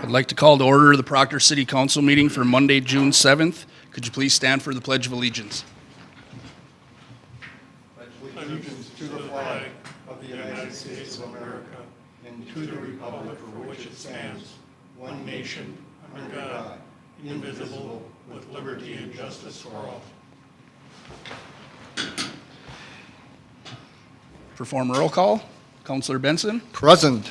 I'd like to call to order the Proctor City Council meeting for Monday, June 7th. Could you please stand for the Pledge of Allegiance? Allegiance to the flag of the United States of America and to the republic for which it stands, one nation, under God, indivisible, with liberty and justice for all. Perform roll call. Councilor Benson, Present.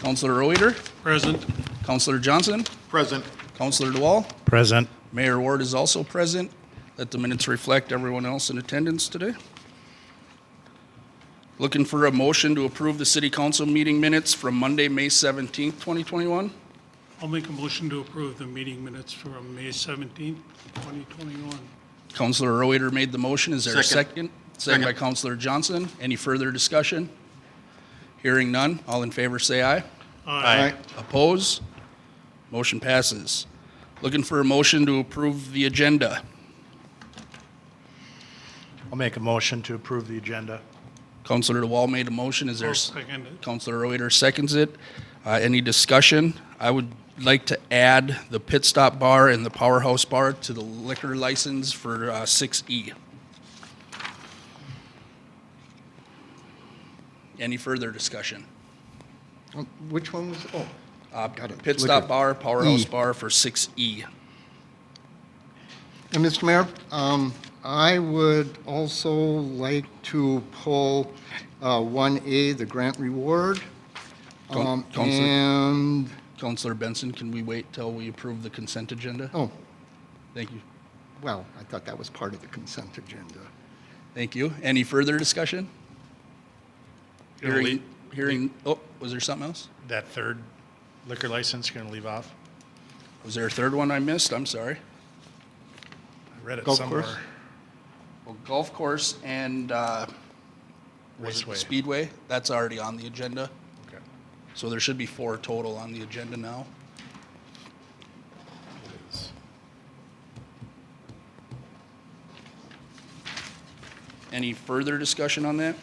Councilor Reuter, Present. Councilor Johnson, Present. Councilor DeWall. Present. Mayor Ward is also present. Let the minutes reflect everyone else in attendance today. Looking for a motion to approve the city council meeting minutes from Monday, May 17th, 2021. I'll make a motion to approve the meeting minutes from May 17th, 2021. Councilor Reuter made the motion. Is there a Second. second? Second by Councilor Johnson. Any further discussion? Hearing none. All in favor say aye. Aye. Oppose? Motion passes. Looking for a motion to approve the agenda. I'll make a motion to approve the agenda. Councilor DeWall made a motion. Is there? I'll second it. Councilor Reuter seconds it. Any discussion? I would like to add the Pit Stop Bar and the Powerhouse Bar to the liquor license for 6E. Any further discussion? Which one was, got it. Pit Stop Liquor. Bar, Powerhouse E. Bar for 6E. And Mr. Mayor, I would also like to pull 1A, the grant reward. Counselor- And, Councilor Benson, can we wait till we approve the consent agenda? oh, Thank you. well, I thought that was part of the consent agenda. Thank you. Any further discussion? Gonna leave- Hearing, oh, was there something else? That third liquor license, you're going to leave off? Was there a third one I missed? I'm sorry. I read it Golf somewhere. course? Well, golf course and was it the Raceway. Speedway, that's already on the agenda. Okay. So there should be 4 total on the agenda now. It is. Any further discussion on that?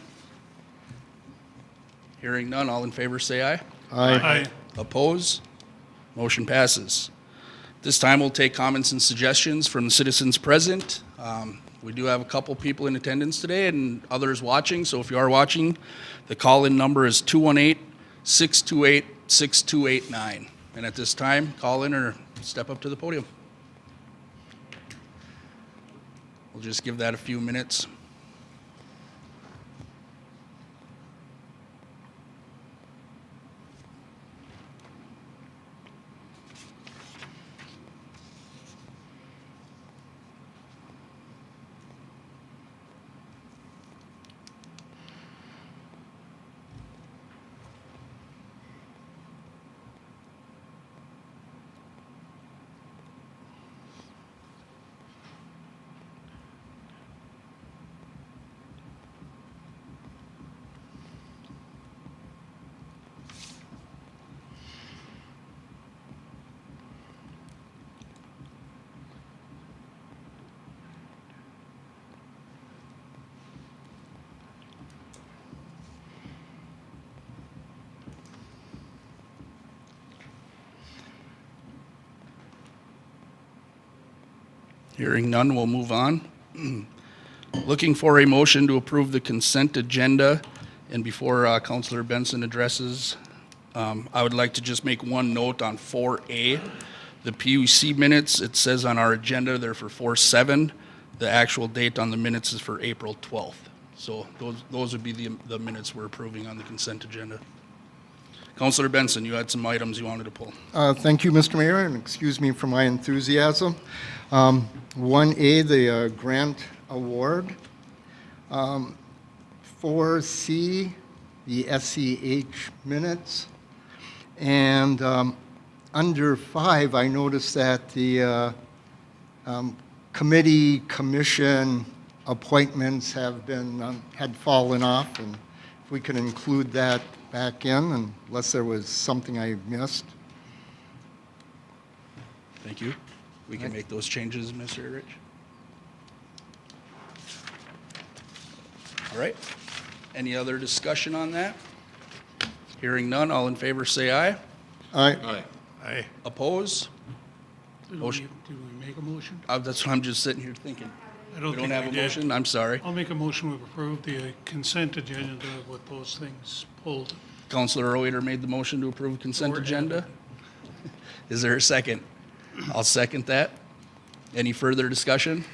Hearing none, all in favor say aye. Aye. Oppose? Motion passes. This time we'll take comments and suggestions from the citizens present. We do have a couple people in attendance today and others watching, so if you are watching, the call-in number is 218-628-6289. And at this time, call in or step up to the podium. We'll just give that a few minutes. Hearing none, we'll move on. Looking for a motion to approve the consent agenda. And before Councilor Benson addresses, I would like to just make one note on 4A. The PUC minutes, it says on our agenda, they're for 4/7. The actual date on the minutes is for April 12th. So those would be the minutes we're approving on the consent agenda. Councilor Benson, you had some items you wanted to pull. Thank you, Mr. Mayor, and excuse me for my enthusiasm. 1A, the grant award. 4C, the SEH minutes. And under 5, I noticed that the commission appointments have been, had fallen off, and if we can include that back in, unless there was something I missed. Thank you. We can make those changes, Mr. Rich. All right. Any other discussion on that? Hearing none, all in favor say aye. Aye. Aye. Oppose? Did Motion. we make a motion? That's what I'm just sitting here thinking. I We don't don't think have we a did. motion? I'm sorry. I'll make a motion to approve the consent agenda with those things pulled. Counselor Reuter made the motion to approve consent Or agenda. Is there a second? I'll second that. Any further discussion?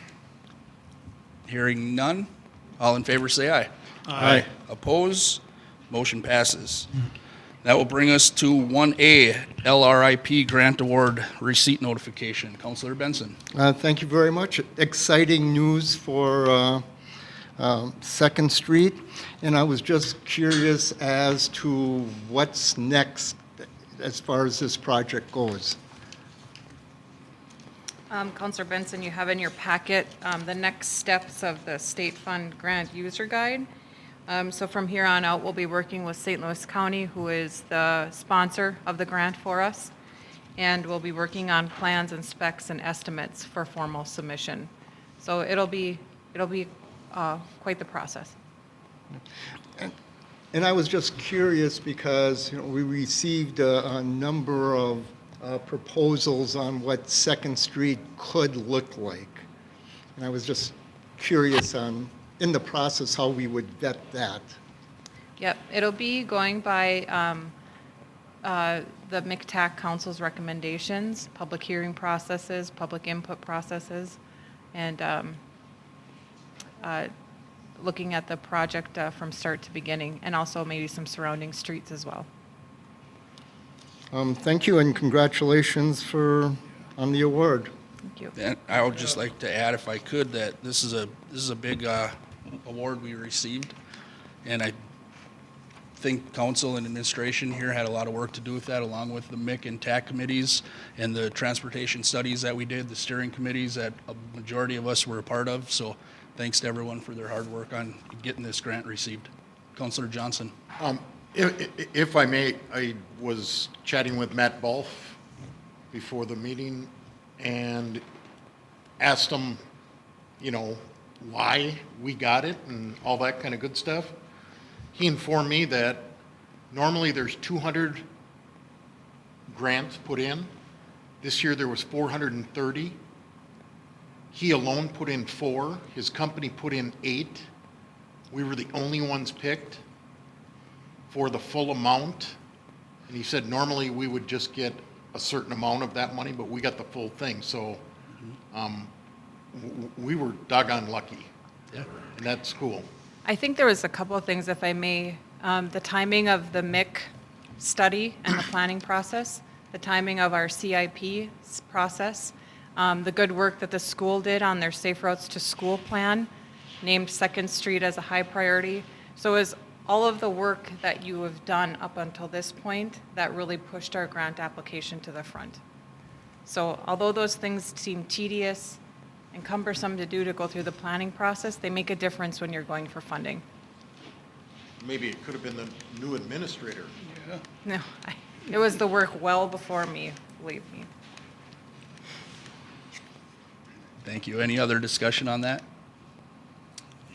Hearing none. All in favor, say aye. Aye. Oppose? Motion passes. That will bring us to 1A, LRIP Grant Award Receipt Notification. Counselor Benson. Thank you very much. Exciting news for Second Street. And I was just curious as to what's next as far as this project goes. Counselor Benson, you have in your packet the next steps of the State Fund Grant User Guide. So from here on out, we'll be working with St. Louis County, who is the sponsor of the grant for us, and we'll be working on plans and specs and estimates for formal submission. So it'll be quite the process. And I was just curious because, we received a number of proposals on what Second Street could look like. And I was just curious on, in the process, how we would vet that. Yep, it'll be going by the MCTAC Council's recommendations, public hearing processes, public input processes, and looking at the project from start to beginning, and also maybe some surrounding streets as well. Thank you and congratulations on the award. Thank you. And I would just like to add, if I could, that this is a big award we received, and I think council and administration here had a lot of work to do with that, along with the MIC and TAC committees and the transportation studies that we did, the steering committees that a majority of us were a part of. So thanks to everyone for their hard work on getting this grant received. Councilor Johnson. If I may, I was chatting with Matt Balf before the meeting and asked him, why we got it and all that kind of good stuff. He informed me that normally there's 200 grants put in. This year there was 430. He alone put in 4. His company put in 8. We were the only ones picked for the full amount. And he said normally we would just get a certain amount of that money, but we got the full thing. So we were doggone lucky. Yeah. And that's cool. I think there was a couple of things, if I may. The timing of the MIC study and the planning process, the timing of our CIP process, the good work that the school did on their Safe Routes to School plan, named Second Street as a high priority. So it was all of the work that you have done up until this point that really pushed our grant application to the front. So although those things seem tedious and cumbersome to do to go through the planning process, they make a difference when you're going for funding. Maybe it could have been the new administrator. No, it was the work well before me, believe me. Thank you. Any other discussion on that?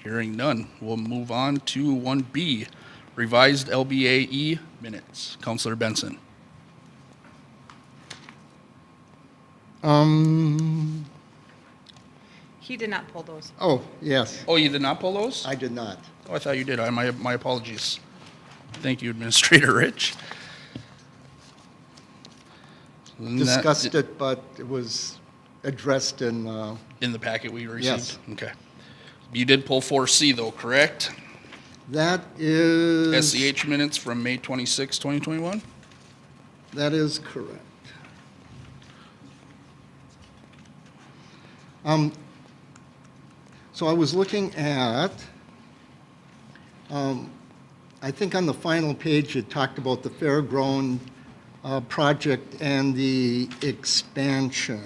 Hearing none, we'll move on to 1B, revised LBAE minutes. Counselor Benson. He did not pull those. Oh, yes, Oh, you did not pull those? I did not. Oh, I thought you did. My apologies. Thank you, Administrator Rich. Discussed it, but it was addressed in, In the packet we received? Yes. Okay. You did pull 4C though, correct? that is. SCH minutes from May 26, 2021? That is correct. So I was looking at, I think on the final page, it talked about the fairground project and the expansion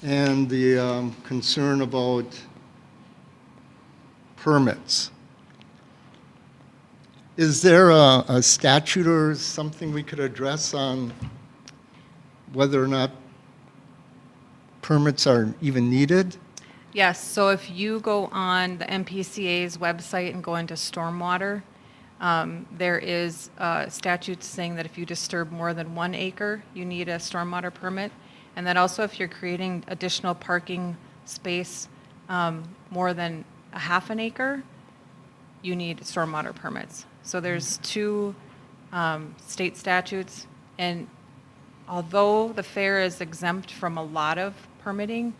and the concern about permits. Is there a statute or something we could address on whether or not permits are even needed? Yes, so if you go on the MPCA's website and go into stormwater, There is statutes saying that if you disturb more than 1 acre, you need a stormwater permit. And that also if you're creating additional parking space more than a half an acre, you need stormwater permits. So there's 2 state statutes, and although the fair is exempt from a lot of permitting,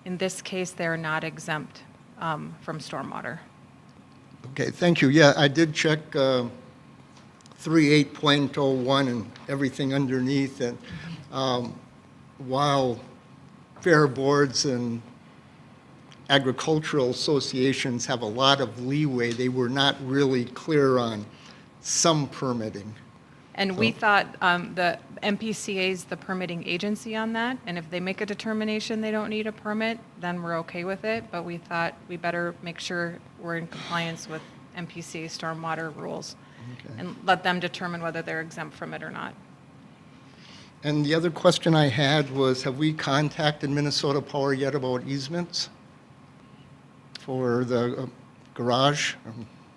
in this case, they're not exempt from stormwater. Okay, thank you. Yeah, I did check 38.01 and everything underneath, and while fair boards and agricultural associations have a lot of leeway, they were not really clear on some permitting. And we thought the MPCA is the permitting agency on that, and if they make a determination they don't need a permit, then we're okay with it, but we thought we better make sure we're in compliance with MPCA stormwater rules Okay. and let them determine whether they're exempt from it or not. And the other question I had was, have we contacted Minnesota Power yet about easements for the garage,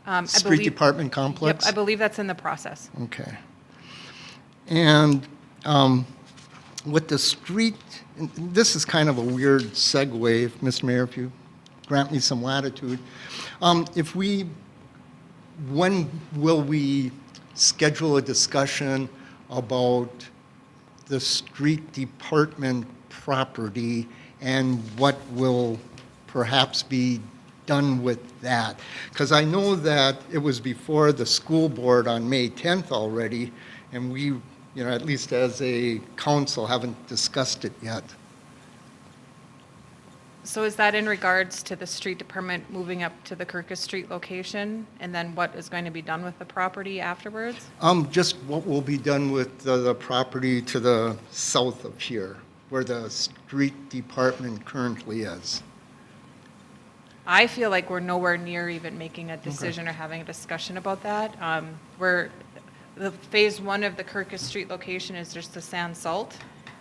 I street believe- department complex? Yep, I believe that's in the process. Okay. And with the street, and this is kind of a weird segue, if, Mr. Mayor, if you grant me some latitude. When will we schedule a discussion about the street department property and what will perhaps be done with that? Because I know that it was before the school board on May 10th already, and we, at least as a council, haven't discussed it yet. So is that in regards to the street department moving up to the Kirkus Street location? And then what is going to be done with the property afterwards? Just what will be done with the property to the south of here, where the street department currently is. I feel like we're nowhere near even making a decision or having a discussion about that. The phase 1 of the Kirkus Street location is just the sand salt,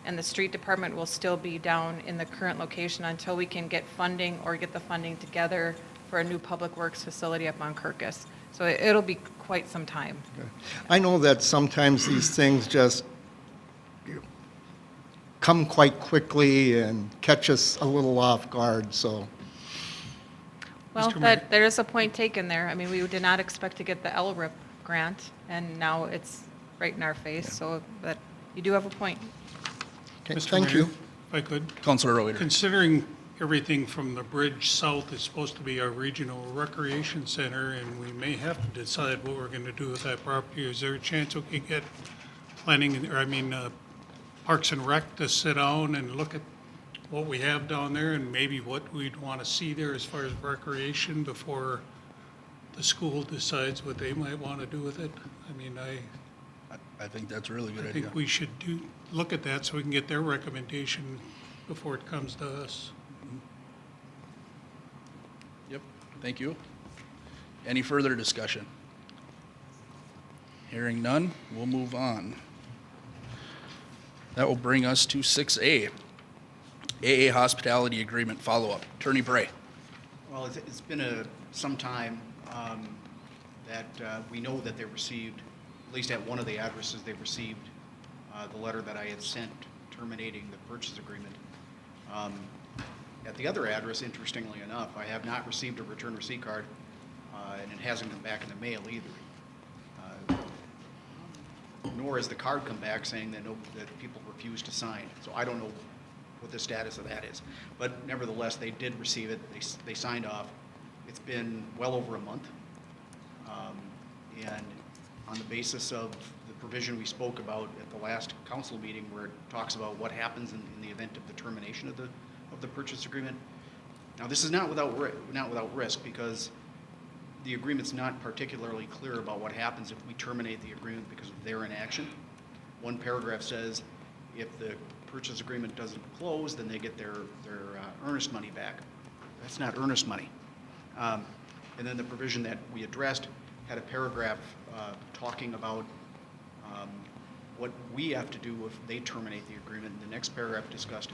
and the street department will still be down in the current location until we can get funding or get the funding together for a new public works facility up on Kirkus. So it'll be quite some time. I know that sometimes these things just come quite quickly and catch us a little off guard, so. Well, Mr. Mayor. there is a point taken there. I mean, we did not expect to get the LRIP grant, and now it's right in our face, so, but you do have a point. Okay, Mr. thank Mayor, you. If I could, Councilor Reuter. considering everything from the bridge south is supposed to be our regional recreation center, and we may have to decide what we're gonna do with that property, is there a chance we could get Parks and Rec to sit down and look at what we have down there and maybe what we'd want to see there as far as recreation before the school decides what they might want to do with it? I mean, I think that's a really good I idea. think we should look at that so we can get their recommendation before it comes to us. Yep, thank you. Any further discussion? Hearing none, we'll move on. That will bring us to 6A, AA Hospitality Agreement Follow-Up. Attorney Bray. Well, it's been some time that we know that they received, at least at one of the addresses, they received the letter that I had sent terminating the purchase agreement. At the other address, interestingly enough, I have not received a return receipt card, and it hasn't come back in the mail either. Nor has the card come back saying that that people refused to sign. So I don't know what the status of that is. But nevertheless, they did receive it. They signed off. It's been well over a month. And on the basis of the provision we spoke about at the last council meeting, where it talks about what happens in the event of the termination of the purchase agreement. Now, this is not without risk, because the agreement's not particularly clear about what happens if we terminate the agreement because of their inaction. One paragraph says if the purchase agreement doesn't close, then they get their earnest money back. That's not earnest money. And then the provision that we addressed had a paragraph talking about what we have to do if they terminate the agreement. The next paragraph discussed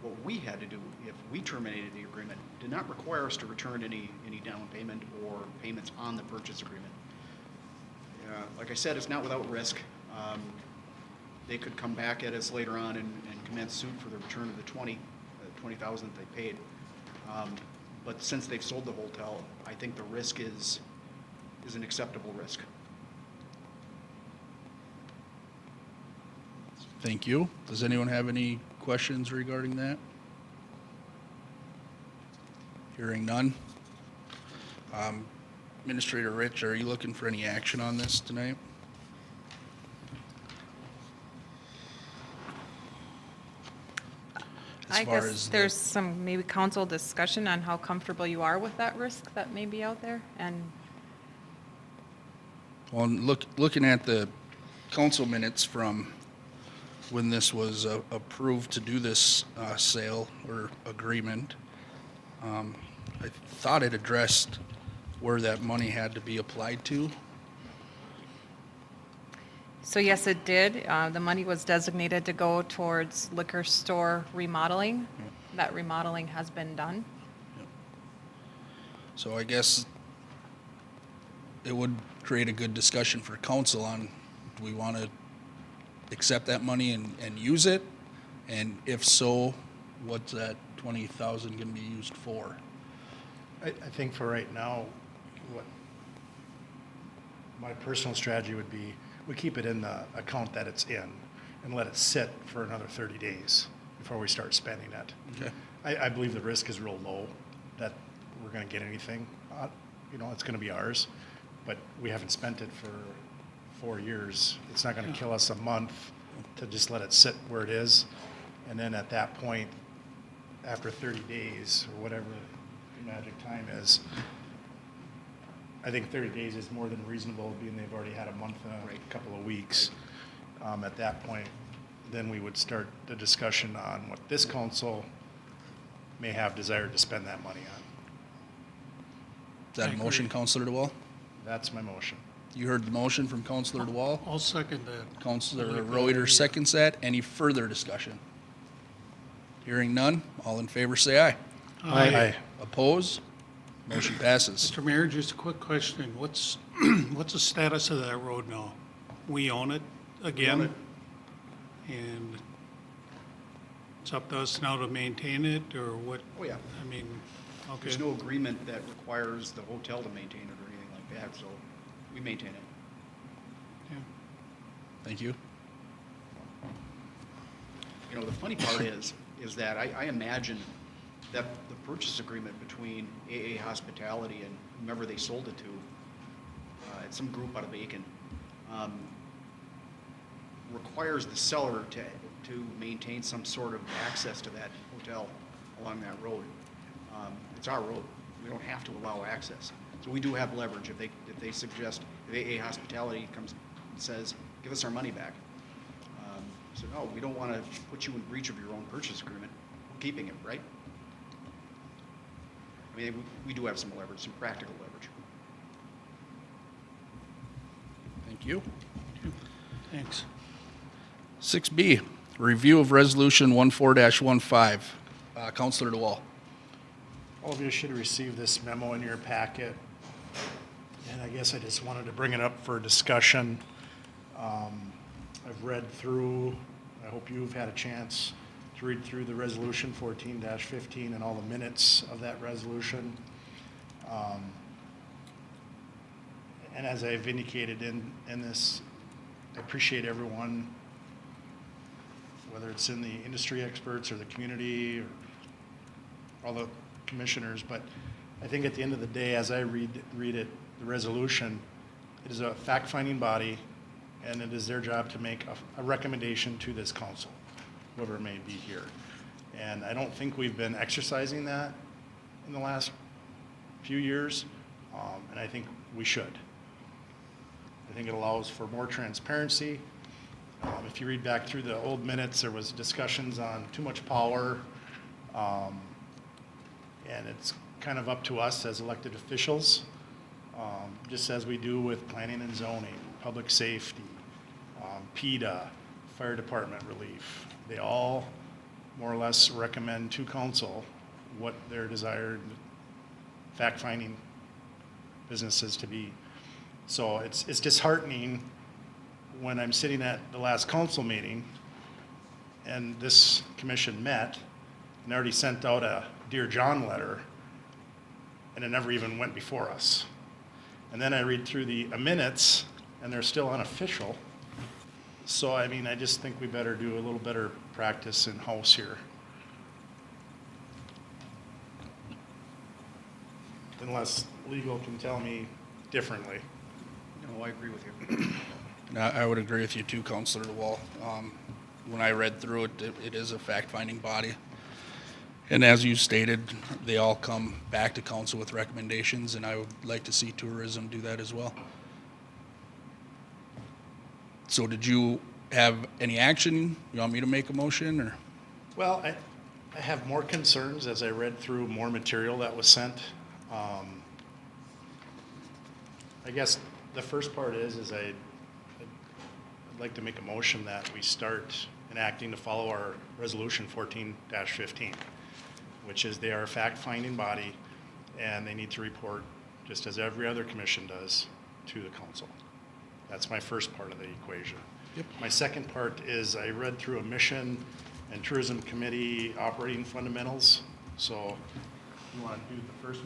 what we had to do if we terminated the agreement. Did not require us to return any down payment or payments on the purchase agreement. Like I said, it's not without risk. They could come back at us later on and commence suit for the return of the 20,000 that they paid. But since they've sold the hotel, I think the risk is an acceptable risk. Thank you. Does anyone have any questions regarding that? Hearing none. Administrator Rich, are you looking for any action on this tonight? As I far guess as the- there's some maybe council discussion on how comfortable you are with that risk that may be out there, and Well, looking at the council minutes from when this was approved to do this sale or agreement, I thought it addressed where that money had to be applied to. so yes, it did. The money was designated to go towards liquor store remodeling. That remodeling has been done. So I guess it would create a good discussion for council on, do we want to accept that money and use it? And if so, what's that 20,000 going to be used for? I think for right now, what my personal strategy would be, we keep it in the account that it's in and let it sit for another 30 days before we start spending it. Okay. I believe the risk is real low that we're going to get anything. It's going to be ours, but we haven't spent it for 4 years. It's not going to kill us a month to just let it sit where it is. And then at that point, after 30 days or whatever the magic time is, I think 30 days is more than reasonable, being they've already had a month and Right. a couple of weeks. At that point, then we would start the discussion on what this council may have desired to spend that money on. Is that I a motion, agree. Councilor DeWall? That's my motion. You heard the motion from Councilor DeWall. I'll second that. Councilor I like that Reuter idea. seconds that. Any further discussion? Hearing none, all in favor say aye. Aye. Oppose? Motion passes. Mr. Mayor, just a quick question. What's, what's the status of that road now? We own it again? And it's up to us now to maintain it, or what? Oh, yeah. I mean, okay. There's no agreement that requires the hotel to maintain it or anything like that, so we maintain it. Yeah. Thank you. You know, the funny part is that I imagine that the purchase agreement between AA Hospitality and whomever they sold it to, it's some group out of Aiken, requires the seller to maintain some sort of access to that hotel along that road. It's our road. We don't have to allow access. So we do have leverage. If they suggest, if AA Hospitality comes and says, give us our money back. So no, we don't want to put you in breach of your own purchase agreement. We're keeping it, right? I mean, we do have some leverage, some practical leverage. Thank you. Thanks. 6B, review of resolution 14-15. Councilor DeWall. All of you should receive this memo in your packet. And I guess I just wanted to bring it up for discussion. I've read through, I hope you've had a chance to read through the resolution 14-15 and all the minutes of that resolution. And as I've indicated in this, I appreciate everyone, whether it's in the industry experts or the community or all the commissioners, but I think at the end of the day, as I read it, the resolution, it is a fact-finding body, and it is their job to make a recommendation to this council, whoever may be here. And I don't think we've been exercising that in the last few years, and I think we should. I think it allows for more transparency. If you read back through the old minutes, there was discussions on too much power, and it's kind of up to us as elected officials, just as we do with planning and zoning, public safety, PETA, fire department relief. They all more or less recommend to council what their desired fact-finding business is to be. So it's disheartening when I'm sitting at the last council meeting and this commission met and already sent out a Dear John letter, and it never even went before us. And then I read through the minutes, and they're still unofficial. So, I mean, I just think we better do a little better practice in-house here. Unless legal can tell me differently. No, I agree with you. And I would agree with you too, Counselor DeWall. When I read through it, it is a fact-finding body. And as you stated, they all come back to council with recommendations, and I would like to see tourism do that as well. So did you have any action? You want me to make a motion, or? Well, I have more concerns as I read through more material that was sent. I guess the first part is I'd like to make a motion that we start enacting to follow our resolution 14-15, which is they are a fact-finding body and they need to report, just as every other commission does, to the council. That's my first part of the equation. Yep. My second part is I read through a mission and tourism committee operating fundamentals. So you want to do the first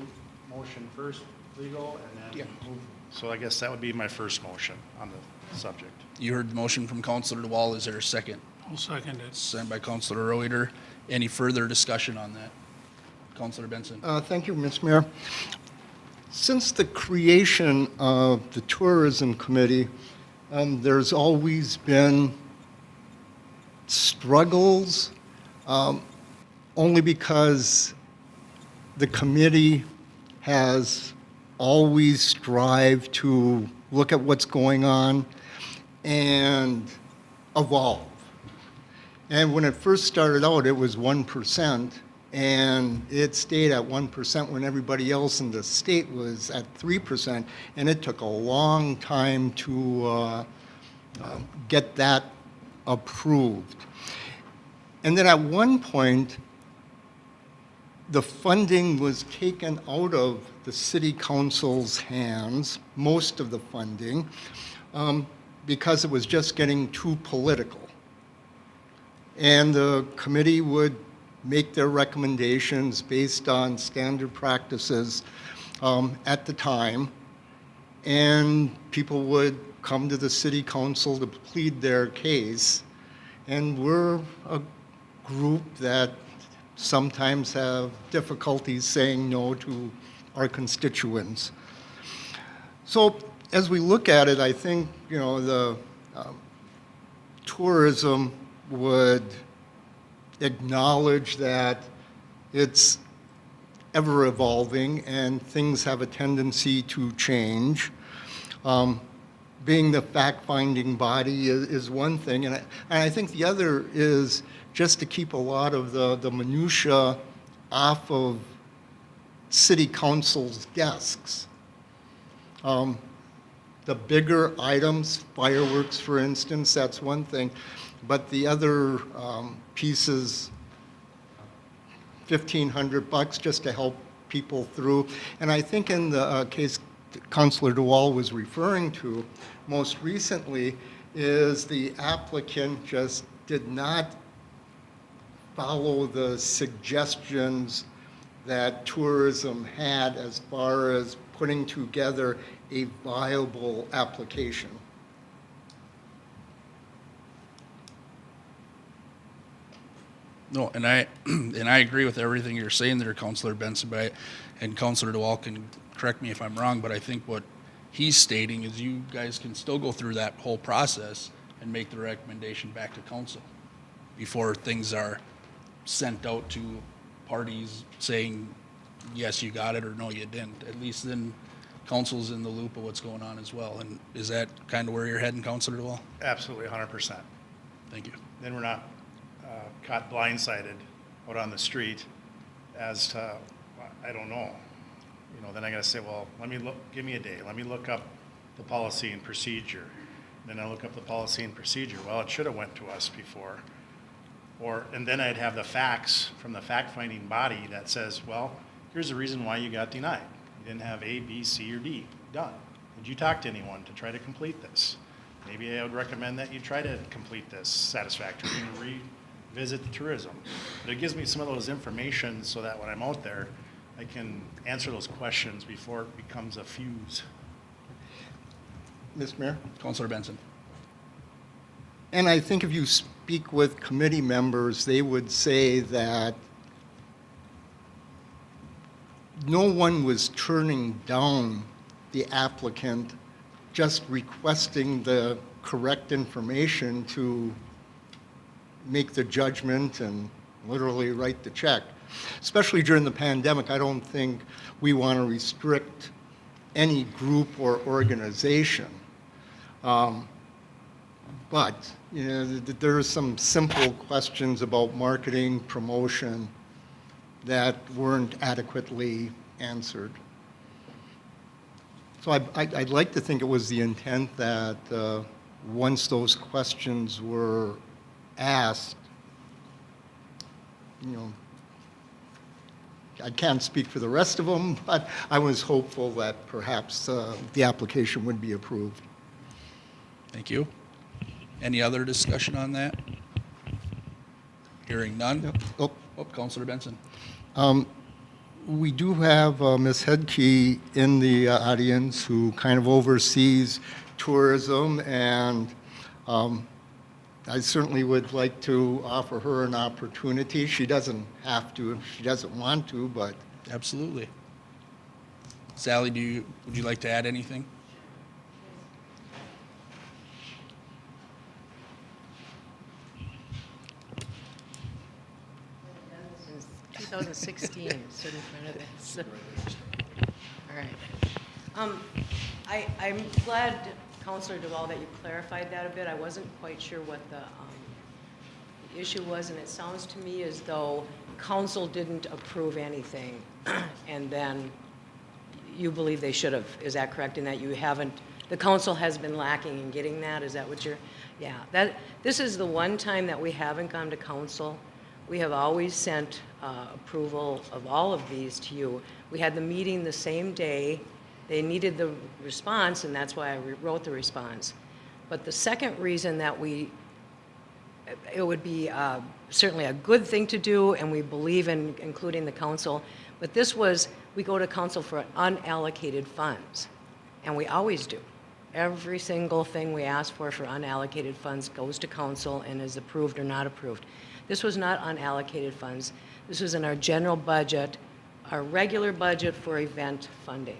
motion first, legal, and then move. So I guess that would be my first motion on the subject. You heard the motion from Counselor DeWall. Is there a second? I'll second it. Sent by Counselor Reuter. Any further discussion on that? Counselor Benson. Thank you, Mr. Mayor. Since the creation of the Tourism Committee, there's always been struggles, only because the committee has always strived to look at what's going on and evolve. And when it first started out, it was 1%, and it stayed at 1% when everybody else in the state was at 3%, and it took a long time to get that approved. And then at one point, the funding was taken out of the city council's hands, most of the funding, because it was just getting too political. And the committee would make their recommendations based on standard practices at the time, and people would come to the city council to plead their case. And we're a group that sometimes have difficulties saying no to our constituents. So as we look at it, I think, you know, the tourism would acknowledge that it's ever evolving and things have a tendency to change. Being the fact-finding body is one thing, and I think the other is just to keep a lot of the minutia off of city council's desks. The bigger items, fireworks for instance, that's one thing, but the other pieces, $1,500 just to help people through. And I think in the case Councilor DeWall was referring to most recently is the applicant just did not follow the suggestions that tourism had as far as putting together a viable application. No, and I agree with everything you're saying there, Counselor Benson, and Counselor DeWall can correct me if I'm wrong, but I think what he's stating is you guys can still go through that whole process and make the recommendation back to council before things are sent out to parties saying, yes, you got it, or no, you didn't. At least then council's in the loop of what's going on as well. And is that kind of where you're heading, Counselor DeWall? Absolutely, 100%. Thank you. Then we're not caught blindsided out on the street as to, I don't know. You know, then I got to say, well, give me a day. Let me look up the policy and procedure. Then I look up the policy and procedure. Well, it should have went to us before. And then I'd have the facts from the fact-finding body that says, well, here's the reason why you got denied. You didn't have A, B, C, or D done. Did you talk to anyone to try to complete this? Maybe I would recommend that you try to complete this satisfactorily and revisit the tourism. But it gives me some of those information so that when I'm out there, I can answer those questions before it becomes a fuse. Mr. Mayor? Counselor Benson. And I think if you speak with committee members, they would say that no one was turning down the applicant, just requesting the correct information to make the judgment and literally write the check. Especially during the pandemic, I don't think we want to restrict any group or organization. But you know, there are some simple questions about marketing, promotion that weren't adequately answered. So I'd like to think it was the intent that once those questions were asked, you know, I can't speak for the rest of them, but I was hopeful that perhaps the application would be approved. Thank you. Any other discussion on that? Hearing none. Oh, Oh, Counselor Benson. we do have Ms. Hedke in the audience who kind of oversees tourism, and I certainly would like to offer her an opportunity. She doesn't have to if she doesn't want to, but Absolutely. Sally, would you like to add anything? Since 2016, stood in front of this. All right. I'm glad, Councilor Duvall, that you clarified that a bit. I wasn't quite sure what the issue was, and it sounds to me as though council didn't approve anything, and then you believe they should have. Is that correct, in that you haven't, the council has been lacking in getting that? Is that what you're, yeah. This is the one time that we haven't gone to council. We have always sent approval of all of these to you. We had the meeting the same day. They needed the response, and that's why I wrote the response. But the second reason that it would be certainly a good thing to do, and we believe in including the council, but this was, we go to council for unallocated funds, and we always do. Every single thing we ask for unallocated funds goes to council and is approved or not approved. This was not unallocated funds. This was in our general budget, our regular budget for event funding.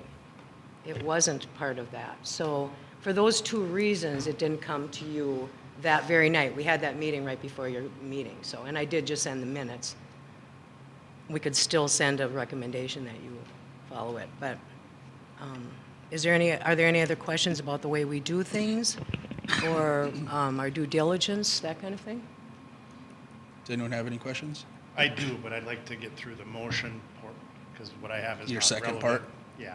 It wasn't part of that. So for those two reasons, it didn't come to you that very night. We had that meeting right before your meeting. So, and I did just send the minutes. We could still send a recommendation that you follow it. But are there any other questions about the way we do things, or our due diligence, that kind of thing? Does anyone have any questions? I do, but I'd like to get through the motion, because what I have is Your not second relevant. part? Yeah.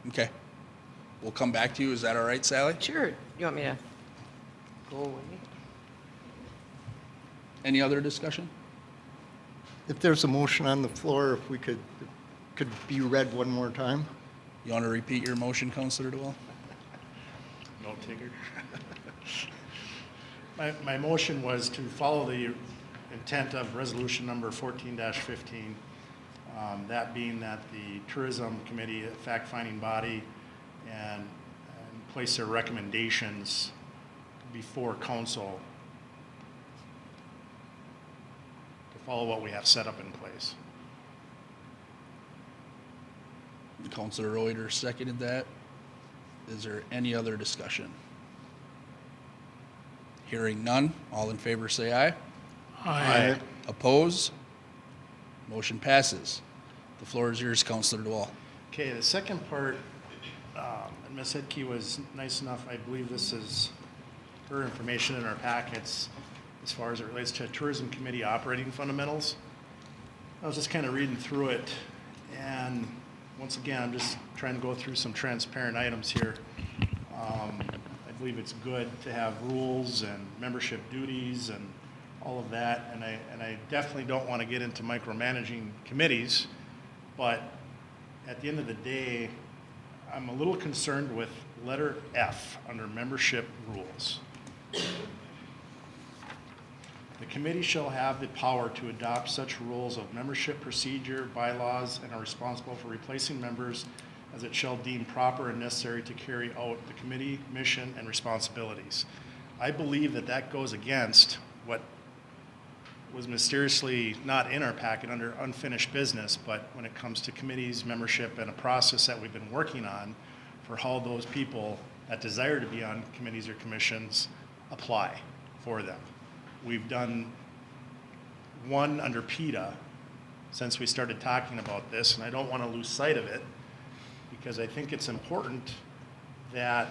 Okay. We'll come back to you. Is that all right, Sally? Sure. You want me to go away? Any other discussion? if there's a motion on the floor, if we could be read one more time. You want to repeat your motion, Councilor Dewell? No Tigger. My motion was to follow the intent of resolution number 14-15, that being that the Tourism Committee, a fact-finding body, and place their recommendations before council to follow what we have set up in place. Councilor Reuter seconded that. Is there any other discussion? Hearing none, all in favor say aye. Aye. Oppose? Motion passes. The floor is yours, Councilor Dewall. Okay, the second part, and Ms. Hedke was nice enough, I believe this is her information in our packets as far as it relates to Tourism Committee operating fundamentals. I was just kind of reading through it, and once again, I'm just trying to go through some transparent items here. I believe it's good to have rules and membership duties and all of that, and I definitely don't want to get into micromanaging committees, but at the end of the day, I'm a little concerned with letter F under membership rules. The committee shall have the power to adopt such rules of membership procedure, bylaws, and are responsible for replacing members as it shall deem proper and necessary to carry out the committee mission and responsibilities. I believe that that goes against what was mysteriously not in our packet under unfinished business, but when it comes to committees, membership, and a process that we've been working on for how those people that desire to be on committees or commissions apply for them. We've done one under PETA since we started talking about this, and I don't want to lose sight of it because I think it's important that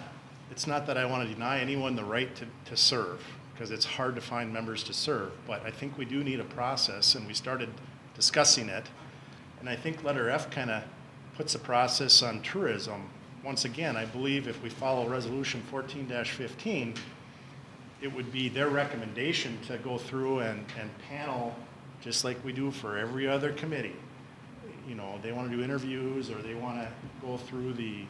it's not that I want to deny anyone the right to serve, because it's hard to find members to serve, but I think we do need a process, and we started discussing it. And I think letter F kind of puts a process on tourism. Once again, I believe if we follow resolution 14-15, it would be their recommendation to go through and panel just like we do for every other committee. You know, they want to do interviews or they want to go through the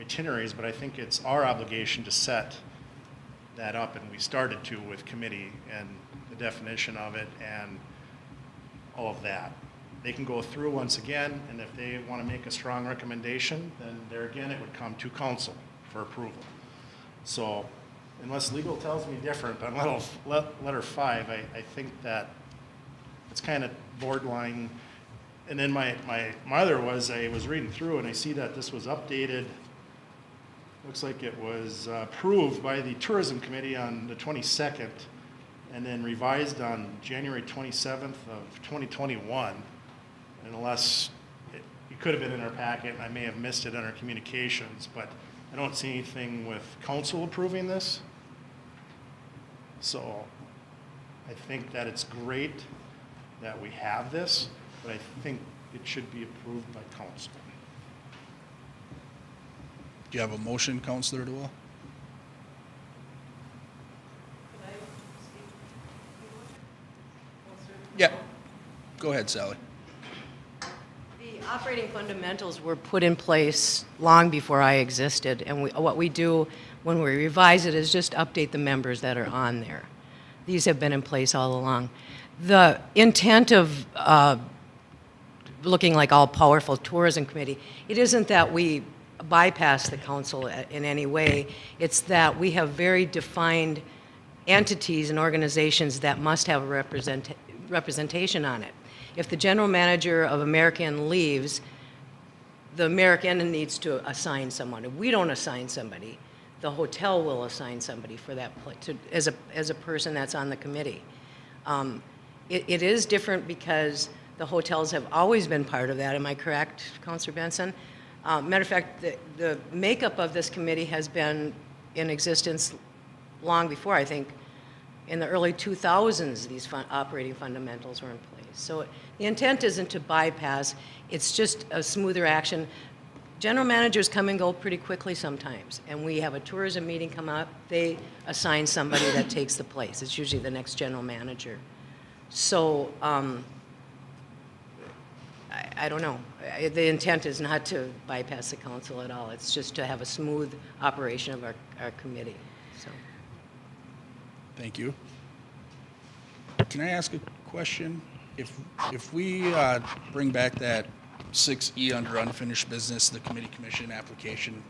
itineraries, but I think it's our obligation to set that up, and we started to with committee and the definition of it and all of that. They can go through once again, and if they want to make a strong recommendation, then there again it would come to council for approval. So unless legal tells me different on letter 5, I think that it's kind of borderline. And then my other was, I was reading through and I see that this was updated. Looks like it was approved by the Tourism Committee on the 22nd and then revised on January 27th of 2021. And unless it could have been in our packet, and I may have missed it in our communications, but I don't see anything with council approving this. So I think that it's great that we have this, but I think it should be approved by council. Do you have a motion, Councilor Duell? Yeah. Go ahead, Sally. The operating fundamentals were put in place long before I existed, and what we do when we revise it is just update the members that are on there. These have been in place all along. The intent of looking like all-powerful tourism committee, it isn't that we bypass the council in any way. It's that we have very defined entities and organizations that must have a representation on it. If the general manager of American leaves, the American needs to assign someone. If we don't assign somebody, the hotel will assign somebody for that as a person that's on the committee. It is different because the hotels have always been part of that. Am I correct, Councilor Benson? Matter of fact, the makeup of this committee has been in existence long before. I think in the early 2000s, these operating fundamentals were in place. So the intent isn't to bypass, it's just a smoother action. General managers come and go pretty quickly sometimes, and we have a tourism meeting come up, they assign somebody that takes the place. It's usually the next general manager. So I don't know. The intent is not to bypass the council at all. It's just to have a smooth operation of our committee. So. Thank you. Can I ask a question? If we bring back that 6E under unfinished business, the committee commission application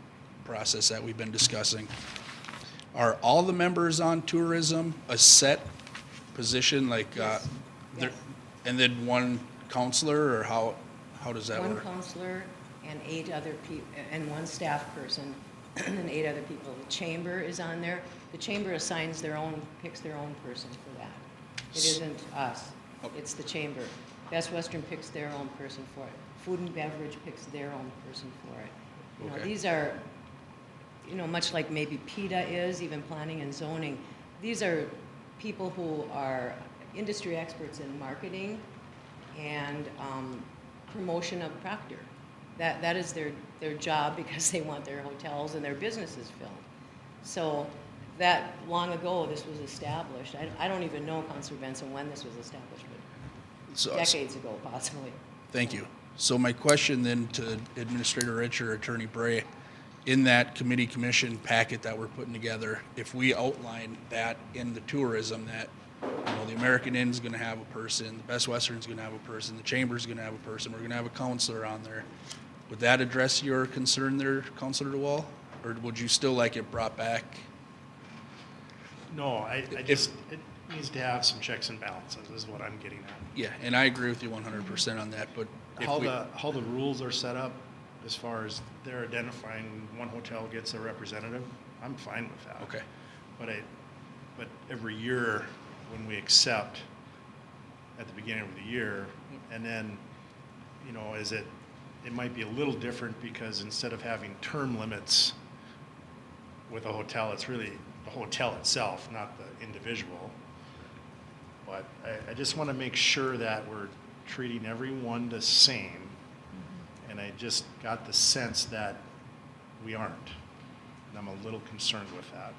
process that we've been discussing, are all the members on tourism a set position, like, Yes. and then one counselor, or how does that work? One counselor and 8 other people, and one staff person, and 8 other people. The chamber is on there. The chamber assigns picks their own person for that. It isn't us. It's the chamber. Best Western picks their own person for it. Food and Beverage picks their own person for it. You know, Okay. these are, much like maybe PETA is, even planning and zoning. These are people who are industry experts in marketing and promotion of Proctor. That is their job because they want their hotels and their businesses filled. So that long ago this was established. I don't even know, Councilor Benson, when this was established, but So- decades ago possibly. Thank you. So my question then to Administrator Rich or Attorney Bray, in that committee commission packet that we're putting together, if we outline that in the tourism, that, you know, the American Inn's gonna have a person, the Best Western's gonna have a person, the Chamber's gonna have a person, we're gonna have a counselor on there. Would that address your concern there, Counselor DeWall? Or would you still like it brought back? No, I just, it needs to have some checks and balances, is what I'm getting at. Yeah, and I agree with you 100% on that, but if How we, how the rules are set up, as far as they're identifying one hotel gets a representative, I'm fine with that. okay, But every year, when we accept at the beginning of the year, and then, you know, it might be a little different because instead of having term limits with a hotel, it's really the hotel itself, not the individual. But I just want to make sure that we're treating everyone the same. And I just got the sense that we aren't. And I'm a little concerned with that.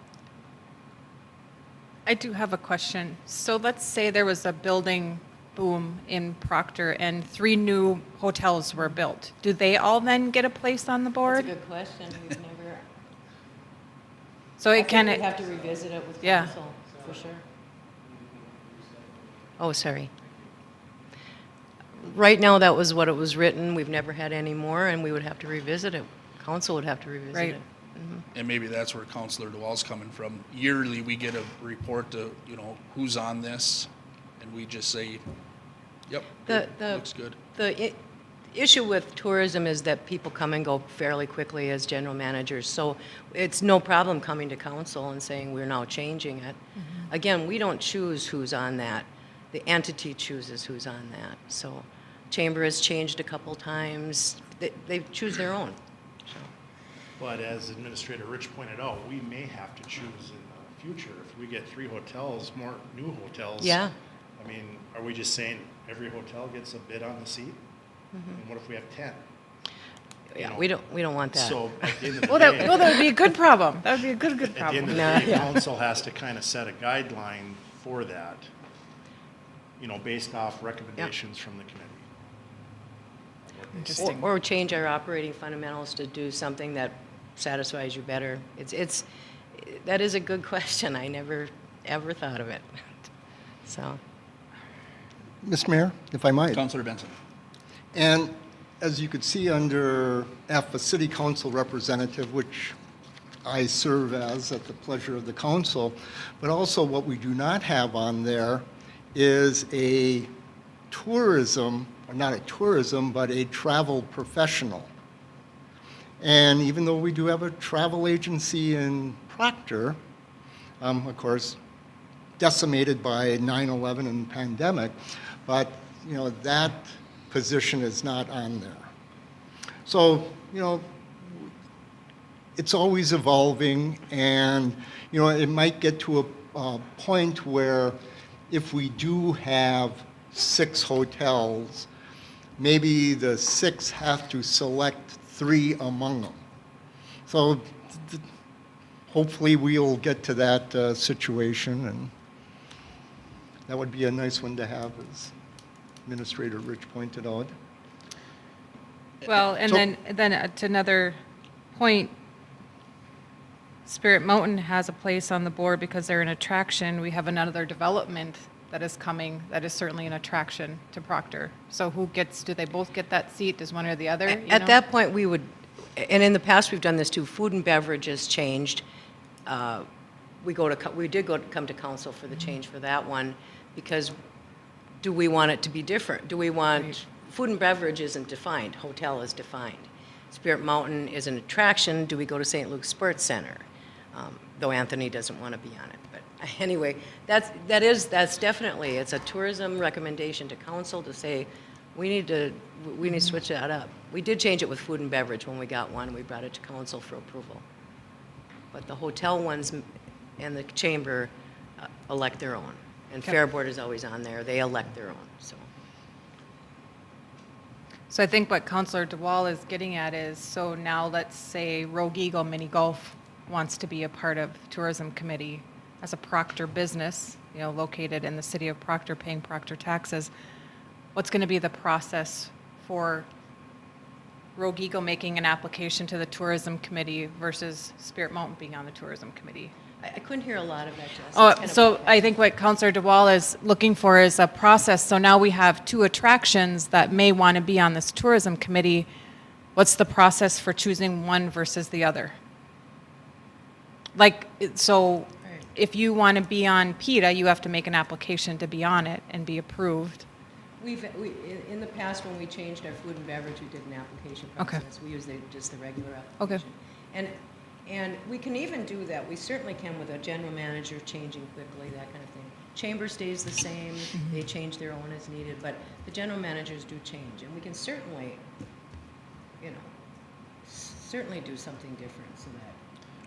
I do have a question. So let's say there was a building boom in Proctor and 3 new hotels were built. Do they all then get a place on the That's a board? good question. We've never, So I it think can, we'd have to revisit it with Yeah. council, for sure. Oh, sorry. Right now, that was what it was written. We've never had any more, and we would have to revisit it. Council would have to revisit Right. it. and maybe that's where Counselor DeWall's coming from. Yearly, we get a report to, you know, who's on this, and we just say, yep, good, looks good. The issue with tourism is that people come and go fairly quickly as general managers, so it's no problem coming to council and saying we're now changing it. Again, we don't choose who's on that. The entity chooses who's on that. So Chamber has changed a couple times. They choose their own. So, But as Administrator Rich pointed out, we may have to choose in the future if we get 3 hotels, more new hotels. Yeah. I mean, are we just saying every hotel gets a bid on the seat? And what if we have 10? yeah, know, we don't want that. So at the end of the well, day, that would be a good problem. That would be a good at the end problem. of the No, day, yeah. council has to kind of set a guideline for that, you know, based off recommendations from the committee. Interesting. Or change our operating fundamentals to do something that satisfies you better. That is a good question. I never, ever thought of it. So, Mr. Mayor, if I might. Counselor Benson. And as you could see under F, a city council representative, which I serve as at the pleasure of the council, but also what we do not have on there is a tourism, or not a tourism, but a travel professional. And even though we do have a travel agency in Proctor, of course, decimated by 9/11 and pandemic, but, you know, that position is not on there. So, you know, it's always evolving, and, you know, it might get to a point where if we do have 6 hotels, maybe the 6 have to select 3 among them. So hopefully we'll get to that situation, and that would be a nice one to have, as Administrator Rich pointed out. Well, and So- then to another point, Spirit Mountain has a place on the board because they're an attraction. We have another development that is coming that is certainly an attraction to Proctor. So do they both get that seat? Does one or the other? you at know? that point, we would, and in the past, we've done this too, food and beverage has changed. We did come to council for the change for that one, because do we want it to be different? Do we want, food and beverage isn't defined, hotel is defined. Spirit Mountain is an attraction, do we go to St. Luke's Sports Center? Though Anthony doesn't want to be on it. But anyway, that's definitely, it's a tourism recommendation to council to say, we need to switch that up. We did change it with food and beverage when we got one, we brought it to council for approval. But the hotel ones and the chamber elect their own. And Okay. Fair Board is always on there, they elect their own, so. So I think what Counselor DeWall is getting at is, so now let's say Rogue Eagle Mini Golf wants to be a part of Tourism Committee as a Proctor business, you know, located in the city of Proctor, paying Proctor taxes. What's going to be the process for Rogue Eagle making an application to the tourism committee versus Spirit Mountain being on the tourism committee? I couldn't hear a lot of that, Jess. It's Oh, kind of so bad. I think what Counselor DeWall is looking for is a process. So now we have 2 attractions that may want to be on this tourism committee. What's the process for choosing one versus the other? Like, so Right. if you want to be on PETA, you have to make an application to be on it and be approved. In the past, when we changed our food and beverage, we did an application Okay. process. We used just the regular Okay. application. And we can even do that. We certainly can with a general manager changing quickly, that kind of thing. Chamber stays the same, they change their own as needed, but the general managers do change. And we can certainly, certainly do something different so that.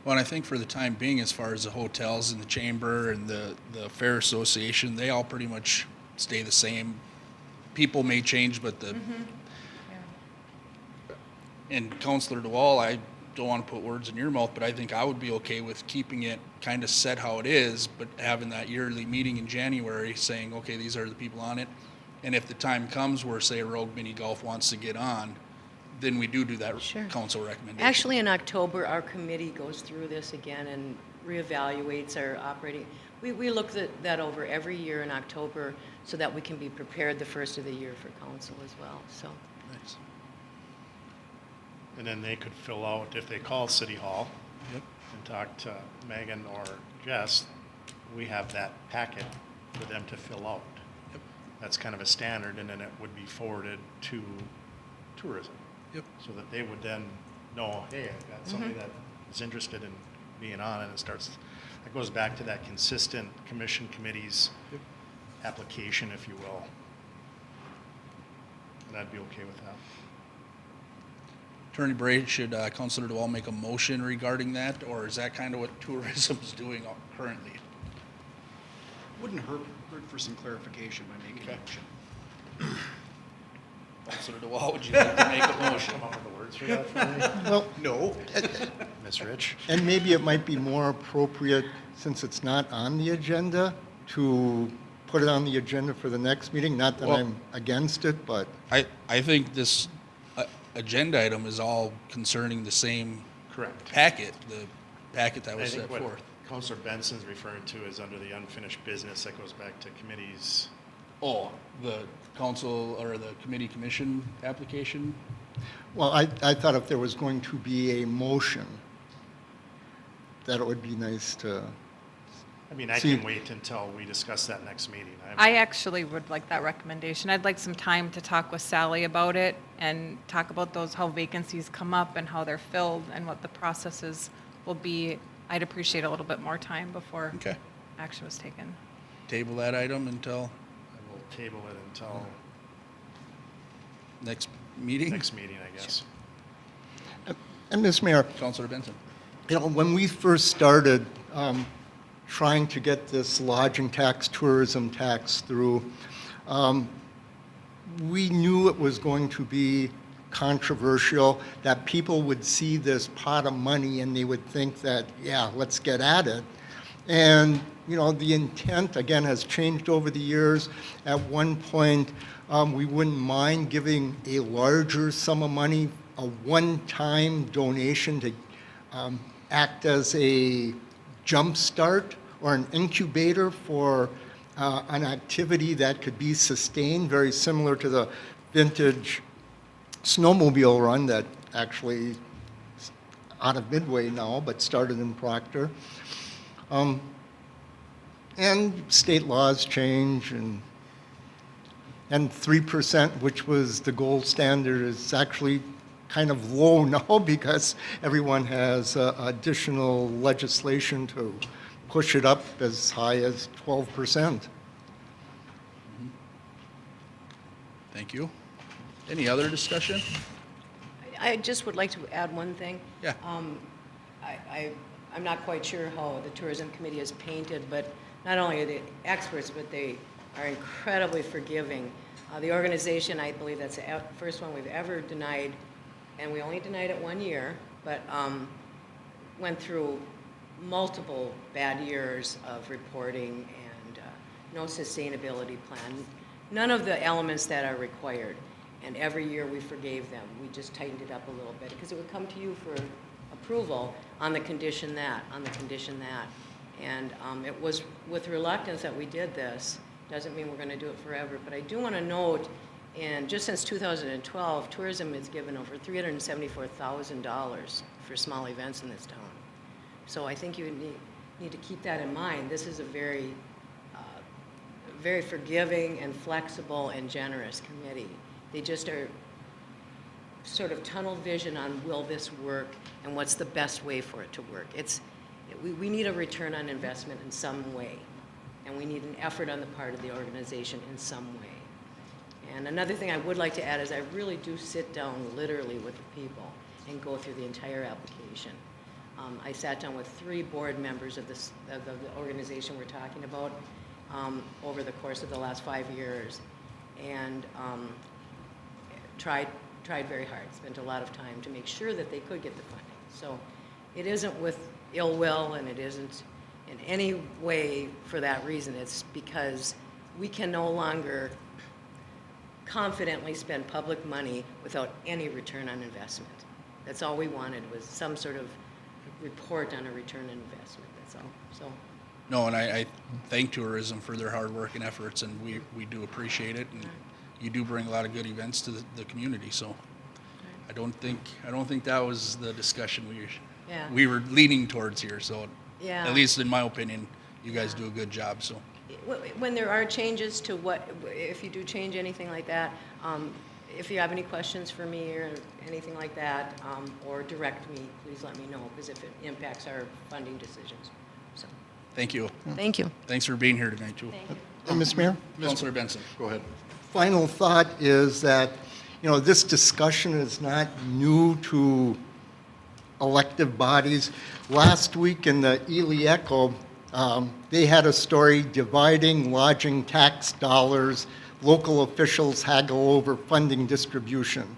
Well, and I think for the time being, as far as the hotels and the chamber and the Fair Association, they all pretty much stay the same. People may change, but the, and Counselor DeWall, I don't want to put words in your mouth, but I think I would be okay with keeping it kind of set how it is, but having that yearly meeting in January saying, okay, these are the people on it. And if the time comes where, say, Rogue Mini Golf wants to get on, then we do that Sure. council recommendation. Actually, in October, our committee goes through this again and reevaluates our operating. We look that over every year in October so that we can be prepared the first of the year for council as well, so. Nice. And then they could fill out, if they call City Hall Yep. and talk to Megan or Jess, we have that packet for them to fill out. Yep. That's kind of a standard, and then it would be forwarded to tourism. Yep. So that they would then know, hey, I've got somebody that is interested in being on, and it starts, that goes back to that consistent commission committees Yep. application, if you will. And I'd be okay with that. Attorney Bray, should Councilor DeWall make a motion regarding that, or is that kind of what tourism is doing currently? Wouldn't hurt for some clarification by making a Okay. motion. Councilor DeWall, would you like to make a motion? Come up with the words for that for me? Well, No. Ms. Rich? and maybe it might be more appropriate, since it's not on the agenda, to put it on the agenda for the next meeting. Not that Well- I'm against it, but I think this agenda item is all concerning the same Correct. packet, the packet that I was think set what forth. Counselor Benson's referring to is under the unfinished business that goes back to committees. Oh, the council or the committee commission application? well, I thought if there was going to be a motion, that it would be nice to, I mean, I See- can wait until we discuss that next meeting. I actually would like that recommendation. I'd like some time to talk with Sally about it and talk about those, how vacancies come up and how they're filled and what the processes will be. I'd appreciate a little bit more time before Okay. action was taken. Table that item until I will table it until next meeting? next meeting, I guess. and Ms. Mayor, Councilor Benson. when we first started trying to get this lodging tax, tourism tax through, we knew it was going to be controversial, that people would see this pot of money and they would think that, yeah, let's get at it. And, the intent, again, has changed over the years. At one point, we wouldn't mind giving a larger sum of money, a one-time donation to act as a jump start or an incubator for an activity that could be sustained, very similar to the vintage snowmobile run that actually is out of Midway now, but started in Proctor. And state laws change, and 3%, which was the gold standard, is actually kind of low now because everyone has additional legislation to push it up as high as 12%. Thank you. Any other discussion? I just would like to add one thing. Yeah. I'm not quite sure how the tourism committee is painted, but not only are they experts, but they are incredibly forgiving. The organization, I believe that's the first one we've ever denied, and we only denied it 1 year, but went through multiple bad years of reporting and no sustainability plan, none of the elements that are required. And every year we forgave them. We just tightened it up a little bit because it would come to you for approval on the condition that, And it was with reluctance that we did this. Doesn't mean we're going to do it forever. But I do want to note, and just since 2012, tourism has given over $374,000 for small events in this town. So I think you need to keep that in mind. This is a very, very forgiving and flexible and generous committee. They just are sort of tunnel vision on will this work and what's the best way for it to work. We need a return on investment in some way, and we need an effort on the part of the organization in some way. And another thing I would like to add is I really do sit down literally with the people and go through the entire application. I sat down with 3 board members of the organization we're talking about over the course of the last 5 years, and tried very hard, spent a lot of time to make sure that they could get the funding. So it isn't with ill will, and it isn't in any way for that reason. It's because we can no longer confidently spend public money without any return on investment. That's all we wanted, was some sort of report on a return on investment, that's all. So. No, and I thank tourism for their hard work and efforts, and we do appreciate it, and you do bring a lot of good events to the community, so I don't think that was the discussion we were leaning towards here, so at least in my opinion, you guys do a good job, so. When there are changes to if you do change anything like that, if you have any questions for me or anything like that, or direct me, please let me know, because if it impacts our funding decisions, so. Thank you. Thank you. Thanks for being here tonight, too. Thank you. Mr. Mayor? Councilor Benson. Go ahead. Final thought is that, this discussion is not new to elective bodies. Last week in the Ely Echo, they had a story dividing lodging tax dollars. Local officials haggle over funding distribution.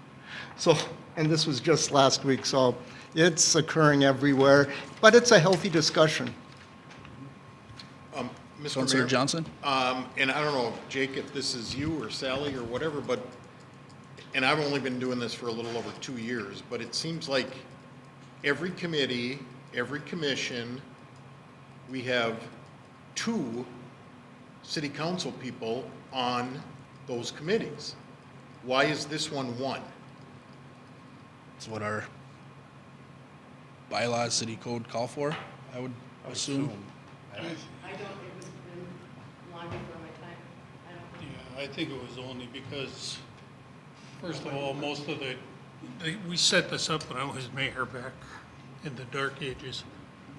So, and this was just last week, so it's occurring everywhere, but it's a healthy discussion. Mr. Councilor Mayor, Johnson? and I don't know, Jake, if this is you or Sally or whatever, but, and I've only been doing this for a little over 2 years, but it seems like every committee, every commission, we have 2 city council people on those committees. Why is this one 1? It's what our bylaws, city code call for, I would assume. I don't, it was been long before my time. I don't know. Yeah, I think it was only because, first of all, most of we set this up when I was mayor back in the dark ages.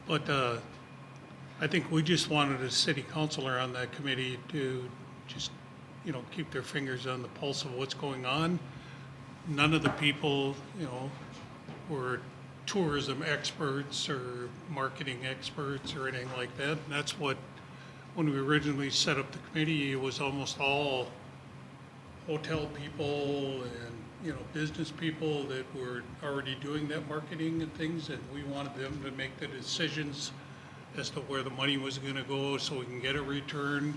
But I think we just wanted a city councilor on that committee to just, keep their fingers on the pulse of what's going on. None of the people, were tourism experts or marketing experts or anything like that. And that's what, when we originally set up the committee, it was almost all hotel people and, business people that were already doing that marketing and things, and we wanted them to make the decisions as to where the money was gonna go so we can get a return.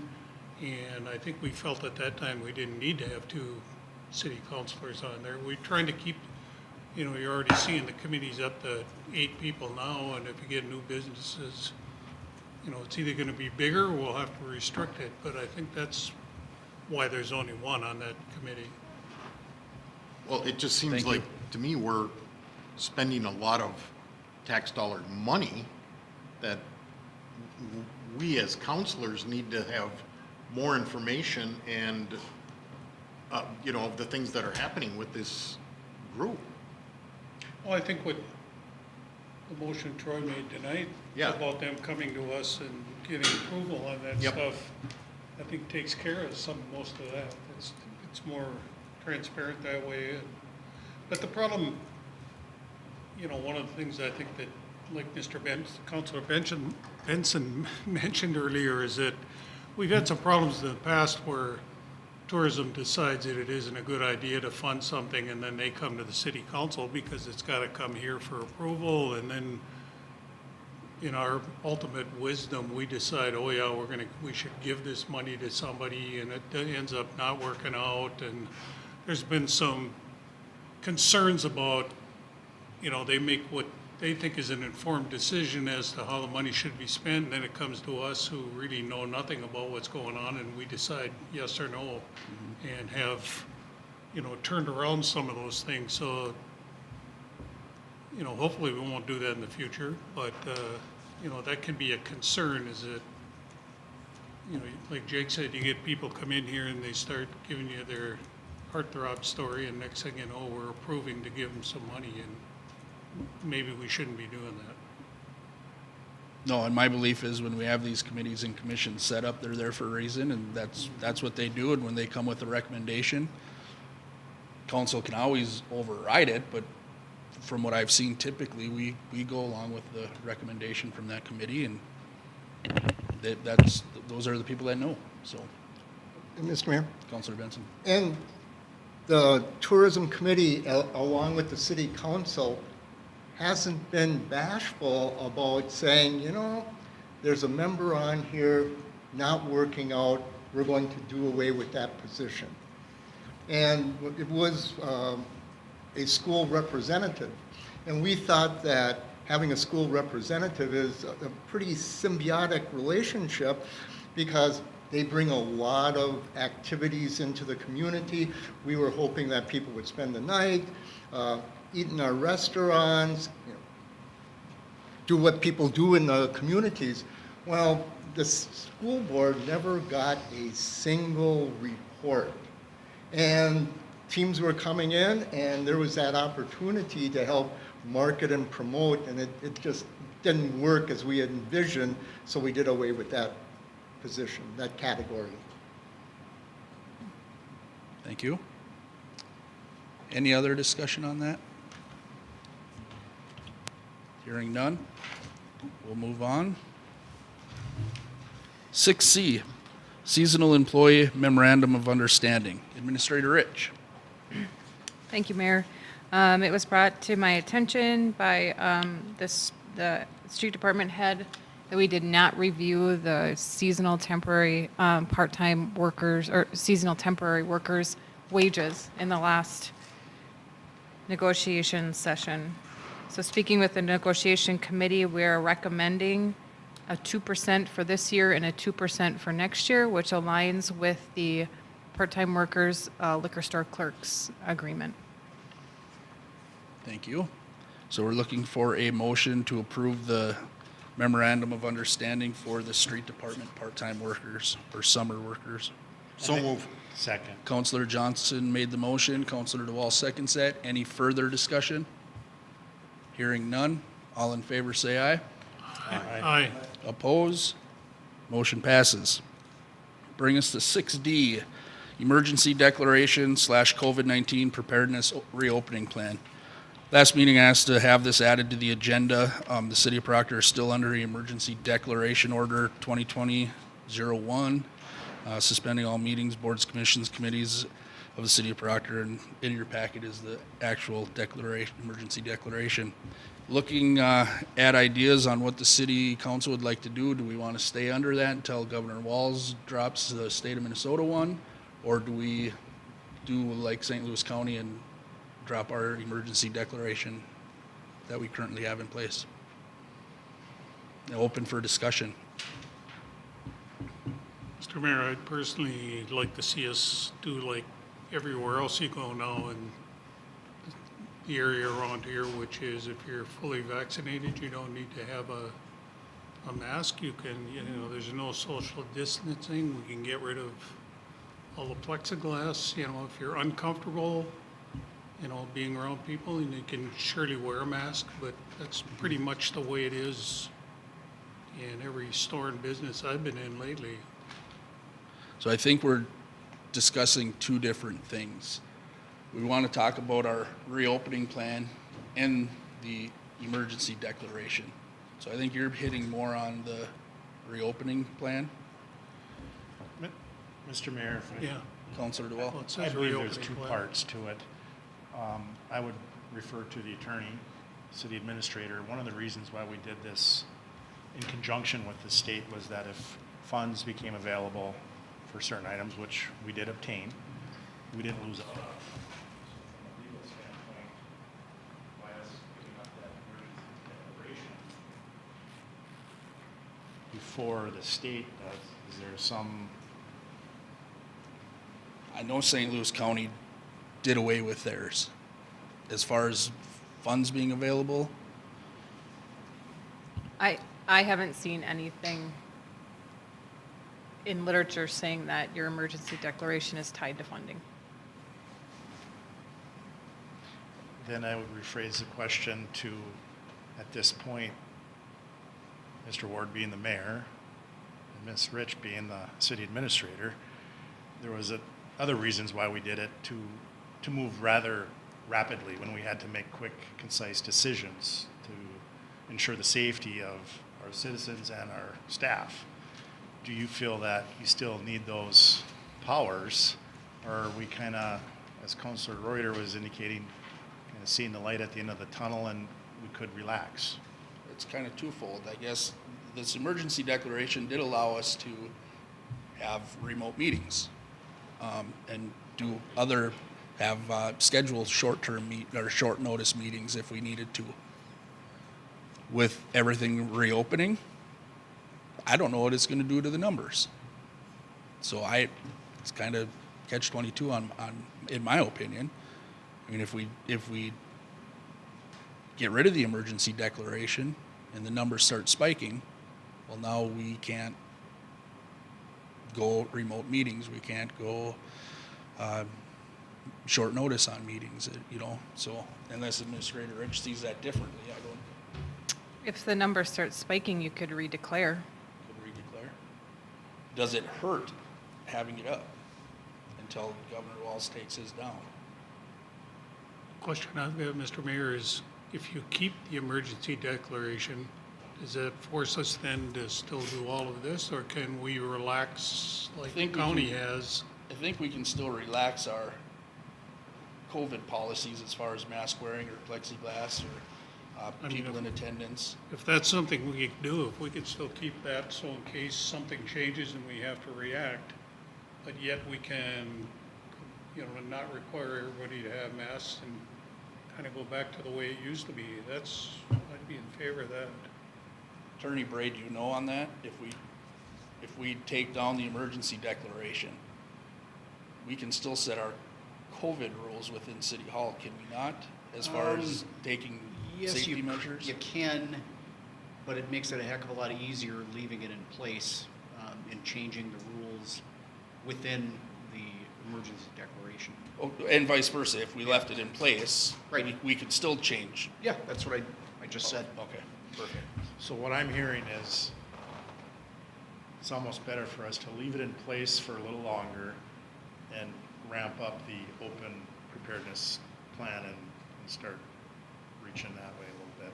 And I think we felt at that time we didn't need to have 2 city councilors on there. We're trying to keep, you're already seeing the committee's up to 8 people now, and if you get new businesses, it's either gonna be bigger or we'll have to restrict it, but I think that's why there's only 1 on that committee. Well, it just seems Thank you. like, to me, we're spending a lot of tax dollar money that we as counselors need to have more information and, of the things that are happening with this group. Well, I think what the motion Troy made tonight Yeah. about them coming to us and getting approval on that Yep. stuff, I think takes care of most of that. It's more transparent that way. But the problem, one of the things I think that, like Councilor Benson mentioned earlier, is that we've had some problems in the past where tourism decides that it isn't a good idea to fund something, and then they come to the city council because it's got to come here for approval, and then in our ultimate wisdom, we decide, oh yeah, we should give this money to somebody, and it ends up not working out. And there's been some concerns about, they make what they think is an informed decision as to how the money should be spent, and then it comes to us who really know nothing about what's going on, and we decide yes or no, and have, turned around some of those things. So, hopefully we won't do that in the future, but, that can be a concern, is that, like Jake said, you get people come in here and they start giving you their heartthrob story, and next thing you know, we're approving to give them some money, and maybe we shouldn't be doing that. No, and my belief is when we have these committees and commissions set up, they're there for a reason, and that's what they do. And when they come with a recommendation, council can always override it, but from what I've seen, typically, we go along with the recommendation from that committee, and those are the people that know. So, Mr. Mayor? Councilor Benson. And the tourism committee, along with the city council, hasn't been bashful about saying, there's a member on here not working out, we're going to do away with that position. And it was a school representative. And we thought that having a school representative is a pretty symbiotic relationship, because they bring a lot of activities into the community. We were hoping that people would spend the night, eat in our restaurants, do what people do in the communities. Well, the school board never got a single report. And teams were coming in, and there was that opportunity to help market and promote, and it just didn't work as we had envisioned, so we did away with that position, that category. Thank you. Any other discussion on that? Hearing none, we'll move on. 6C, Seasonal Employee Memorandum of Understanding. Administrator Rich. Thank you, Mayor. It was brought to my attention by the street department head that we did not review the seasonal temporary part-time workers or seasonal temporary workers' wages in the last negotiation session. So speaking with the negotiation committee, we're recommending a 2% for this year and a 2% for next year, which aligns with the part-time workers liquor store clerks agreement. Thank you. So we're looking for a motion to approve the memorandum of understanding for the street department part-time workers or summer workers. So move. Second. Councilor Johnson made the motion. Councilor DeWall seconds that. Any further discussion? Hearing none. All in favor say aye. Aye. Oppose? Motion passes. Bring us to 6D, Emergency Declaration / COVID-19 Preparedness Reopening Plan. Last meeting I asked to have this added to the agenda. The City of Proctor is still under Emergency Declaration Order 2020-01, suspending all meetings, boards, commissions, committees of the City of Proctor, and in your packet is the actual declaration, emergency declaration. Looking at ideas on what the City Council would like to do. Do we want to stay under that until Governor Walz drops the state of Minnesota one? Or do we do like St. Louis County and drop our emergency declaration that we currently have in place? Open for discussion. Mr. Mayor, I'd personally like to see us do like everywhere else you go now in the area around here, which is if you're fully vaccinated, you don't need to have a mask. You can, there's no social distancing. We can get rid of all the plexiglass. If you're uncomfortable, being around people, and you can surely wear a mask, but that's pretty much the way it is in every store and business I've been in lately. So I think we're discussing two different things. We want to talk about our reopening plan and the emergency declaration. So I think you're hitting more on the reopening plan, Mr. Mayor, if Yeah. Councilor DeWall. Well, it I says believe there's reopening two plan. parts to it. I would refer to the attorney, city administrator. One of the reasons why we did this in conjunction with the state was that if funds became available for certain items, which we did obtain, we didn't lose it. So from a legal standpoint, by us picking up that emergency declaration before the state does, is there some, I know St. Louis County did away with theirs. As far as funds being available, I haven't seen anything in literature saying that your emergency declaration is tied to funding. then I would rephrase the question to, at this point, Mr. Ward being the mayor and Ms. Rich being the city administrator, there was other reasons why we did it to move rather rapidly when we had to make quick, concise decisions to ensure the safety of our citizens and our staff. Do you feel that you still need those powers, or are we kind of, as Councilor Reuter was indicating, kind of seeing the light at the end of the tunnel and we could relax? it's kind of twofold. I guess this emergency declaration did allow us to have remote meetings and do have scheduled short-term or short notice meetings if we needed to. With everything reopening, I don't know what it's going to do to the numbers. So it's kind of catch-22 on in my opinion. I mean, if we get rid of the emergency declaration and the numbers start spiking, well, now we can't go remote meetings. We can't go short notice on meetings, so unless Administrator Rich sees that differently, I don't. If the number starts spiking, you could redeclare. Could redeclare. Does it hurt having it up until Governor Walz takes his down? Question I have, Mr. Mayor, is if you keep the emergency declaration, does that force us then to still do all of this, or can we relax like the think we county can- has? I think we can still relax our COVID policies as far as mask wearing or plexiglass or I mean, people if- in attendance. If that's something we could do, if we could still keep that, so in case something changes and we have to react, but yet we can, not require everybody to have masks and kind of go back to the way it used to be, I'd be in favor of that. Attorney Bray, do you know on that? If we take down the emergency declaration, we can still set our COVID rules within City Hall, can we not? As far as taking Yes, safety measures? You can, but it makes it a heck of a lot easier leaving it in place and changing the rules within the emergency declaration. Oh, and vice versa, if we left it in place, Right. we could still change. Yeah, that's what I just said. Okay, perfect. So what I'm hearing is it's almost better for us to leave it in place for a little longer and ramp up the open preparedness plan and start reaching that way a little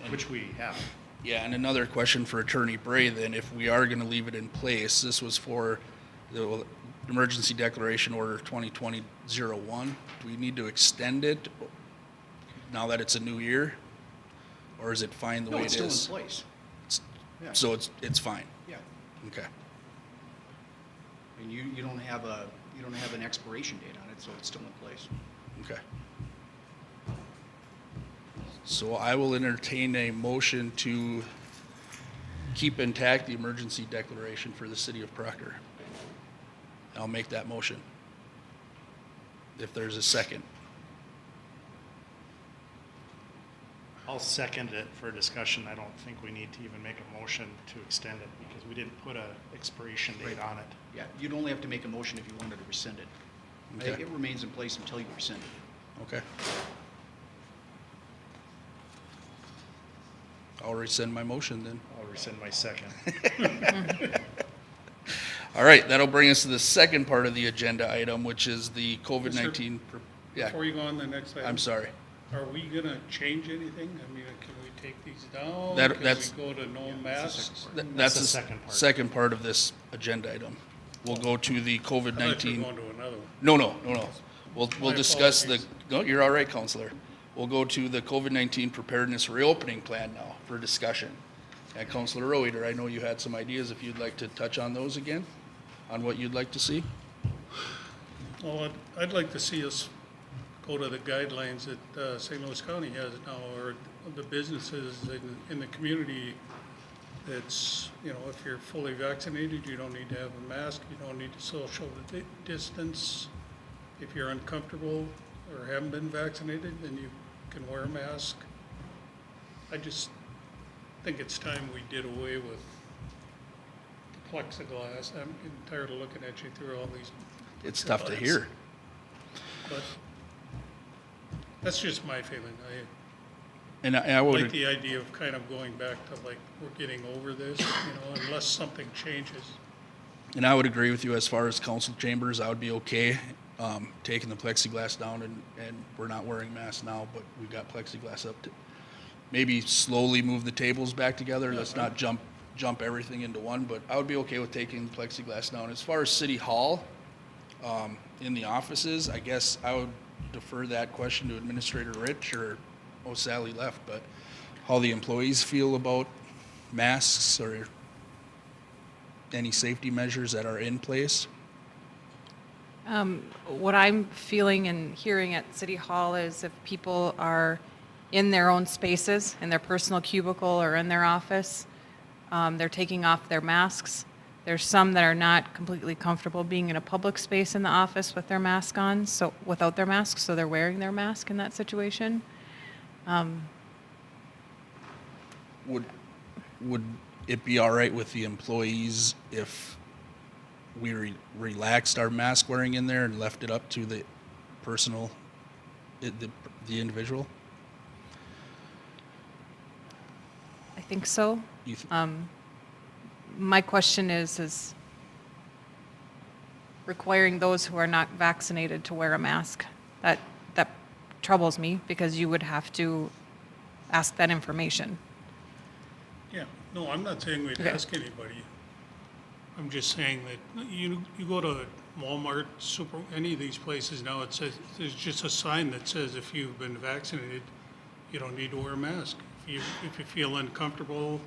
bit, which we have. Yeah, and another question for Attorney Bray then, if we are gonna leave it in place, this was for the Emergency Declaration Order 2020-01. Do we need to extend it now that it's a new year? Or is it fine the No, way it's it still is? in place. Yeah. So it's fine, Yeah, okay. and you don't have an expiration date on it, so it's still in place. Okay. So I will entertain a motion to keep intact the emergency declaration for the city of Proctor. I'll make that motion. If there's a second. I'll second it for discussion. I don't think we need to even make a motion to extend it because we didn't put a expiration date on it. Yeah, you'd only have to make a motion if you wanted to rescind it. Okay. It remains in place until you rescind it. Okay. I'll rescind my motion then. I'll rescind my second. All right, that'll bring us to the second part of the agenda item, which is the COVID-19. Yeah, Before you go on to the next item. I'm sorry. Are we gonna change anything? I mean, can we take these down? That's- Can we go to no masks? That's That's the the second part. second part of this agenda item. We'll go to the I thought you were COVID-19. going to another one. No. We'll My discuss the, apologies. no, you're all right, Counselor. We'll go to the COVID-19 preparedness reopening plan now for discussion. And Counselor Reuter, I know you had some ideas if you'd like to touch on those again, on what you'd like to see. Well, I'd like to see us go to the guidelines that St. Louis County has now, or the businesses in the community. It's, you know, if you're fully vaccinated, you don't need to have a mask, you don't need to social distance. If you're uncomfortable or haven't been vaccinated, then you can wear a mask. I just think it's time we did away with the plexiglass. I'm getting tired of looking at you through all these. It's tough to plexiglass. hear. But that's just my feeling. And I I like would, the idea of kind of going back to like, we're getting over this, you know, unless something changes. and I would agree with you as far as council chambers, I would be okay, taking the plexiglass down and we're not wearing masks now, but we've got plexiglass up to, maybe slowly move the tables back together. Let's not jump everything into one, but I would be okay with taking the plexiglass down. As far as City Hall, in the offices, I guess I would defer that question to Administrator Rich, or, oh, Sally left, but how the employees feel about masks or any safety measures that are in place. What I'm feeling and hearing at City Hall is if people are in their own spaces, in their personal cubicle or in their office, they're taking off their masks. There's some that are not completely comfortable being in a public space in the office with their mask on, so without their mask, so they're wearing their mask in that situation. Would it be all right with the employees if we relaxed our mask wearing in there and left it up to the personal, the individual? I think so. You th- My question is requiring those who are not vaccinated to wear a mask. That troubles me because you would have to ask that information. Yeah, no, I'm not saying we'd Okay. ask anybody. I'm just saying that you go to Walmart, any of these places now, it says, there's just a sign that says if you've been vaccinated, you don't need to wear a mask. If you feel uncomfortable,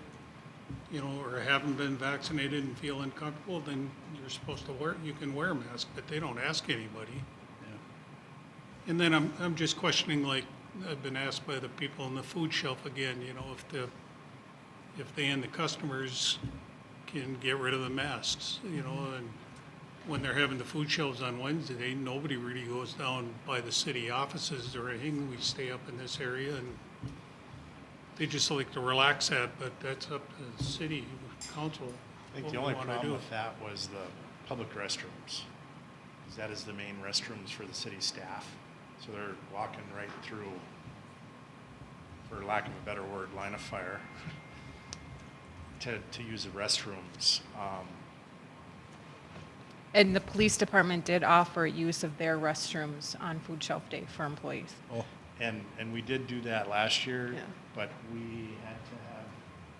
you know, or haven't been vaccinated and feel uncomfortable, then you're supposed to you can wear a mask, but they don't ask anybody. And then I'm just questioning, like, I've been asked by the people on the food shelf again, you know, if they and the customers can get rid of the masks, you know, and when they're having the food shelves on Wednesday, nobody really goes down by the city offices or anything. We stay up in this area, and they just like to relax that, but that's up to the city council. I think what the we only wanna problem do. with that was the public restrooms. 'Cause that is the main restrooms for the city staff. So they're walking right through, for lack of a better word, line of fire to use the restrooms. And the police department did offer use of their restrooms on Food Shelf Day for employees. Oh, And we did do that last year, Yeah. but we had to have,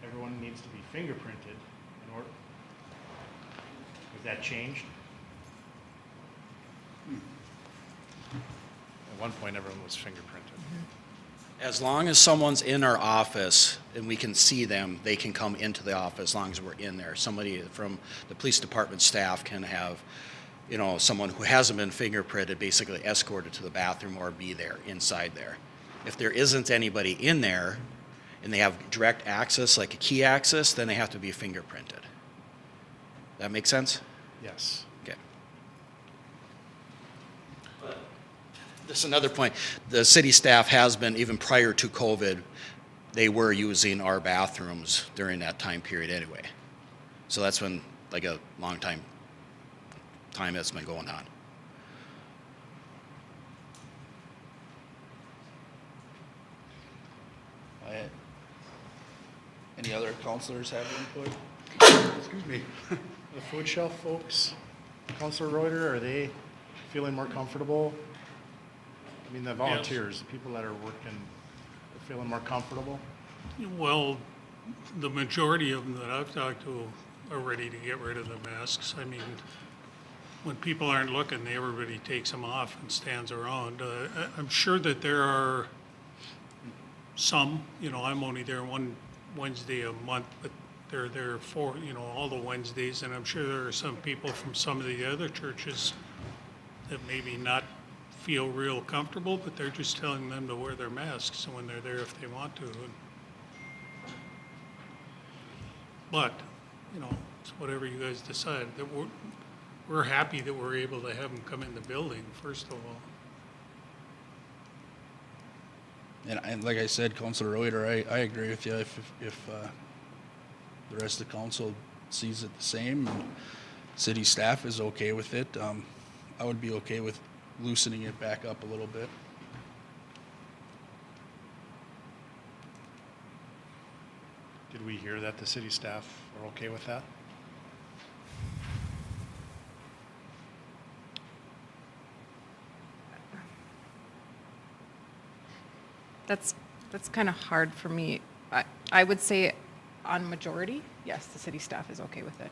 everyone needs to be fingerprinted in order. Has that changed? At one point, everyone was fingerprinted. As long as someone's in our office and we can see them, they can come into the office as long as we're in there. Somebody from the police department staff can have, you know, someone who hasn't been fingerprinted basically escorted to the bathroom or be there, inside there. If there isn't anybody in there and they have direct access, like a key access, then they have to be fingerprinted. That make sense? Yes. Okay. This is another point. The city staff has been, even prior to COVID, they were using our bathrooms during that time period anyway. So that's been like a long time that's been going on. any other counselors have input? Excuse me. The food shelf folks, Counselor Reuter, are they feeling more comfortable? I mean, the volunteers, the people that are working, are feeling more comfortable? Well, the majority of them that I've talked to are ready to get rid of the masks. I mean, when people aren't looking, everybody takes them off and stands around. I'm sure that there are some, you know, I'm only there one Wednesday a month, but they're there for, you know, all the Wednesdays, and I'm sure there are some people from some of the other churches that maybe not feel real comfortable, but they're just telling them to wear their masks when they're there if they want to. But, you know, it's whatever you guys decide. That we're happy that we're able to have them come in the building, first of all. And like I said, Councilor Reuter, I agree with you. If the rest of the council sees it the same, and city staff is okay with it, I would be okay with loosening it back up a little bit. Did we hear that the city staff are okay with that? That's kind of hard for me. I would say on majority, yes, the city staff is okay with it.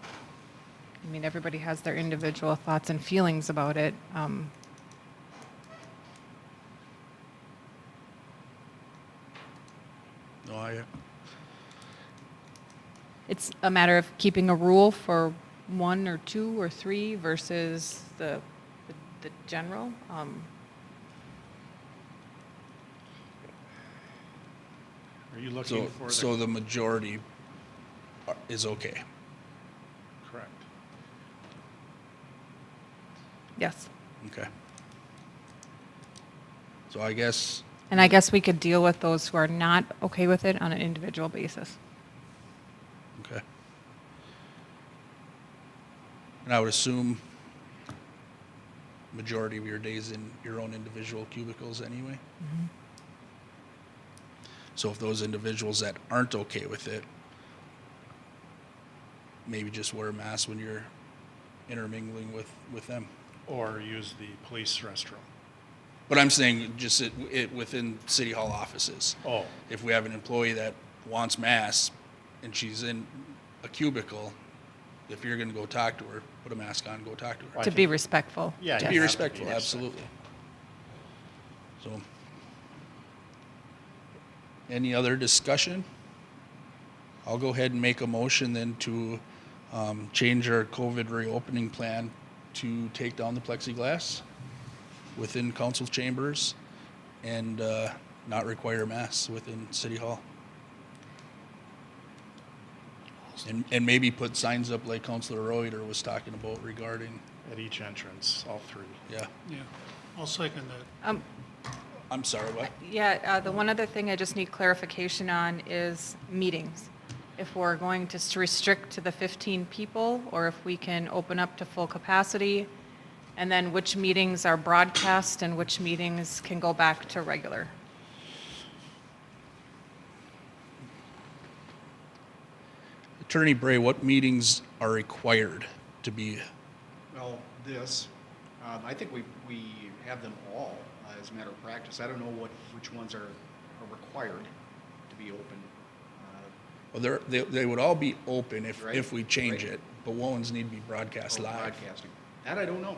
I mean, everybody has their individual thoughts and feelings about it. No, It's a matter of keeping a rule for 1 or 2 or 3 versus the general. Are you looking for so the majority is okay. correct? Yes. Okay. So I guess, And I guess we could deal with those who are not okay with it on an individual basis. okay. And I would assume majority of your days in your own individual cubicles anyway? So if those individuals that aren't okay with it, maybe just wear a mask when you're intermingling with them. Or use the police restroom? But I'm saying just it within city hall offices. Oh, If we have an employee that wants masks and she's in a cubicle, if you're gonna go talk to her, put a mask on, go talk to her. I To be think- respectful. yeah. To you be have respectful, be absolutely. So, any other discussion? I'll go ahead and make a motion then to change our COVID reopening plan to take down the plexiglass within council chambers and not require masks within City Hall. And maybe put signs up like Councilor Reuter was talking about regarding, At each entrance, all 3. yeah. Yeah, I'll second that. I'm sorry, what? Yeah, the one other thing I just need clarification on is meetings. If we're going to restrict to the 15 people, or if we can open up to full capacity, and then which meetings are broadcast and which meetings can go back to regular. Attorney Bray, what meetings are required to be, Well, I think we have them all as a matter of practice. I don't know which ones are required to be open. well, they would all be open Right, if we change right. it, but ones need to be broadcast live. Broadcasting. That I don't know.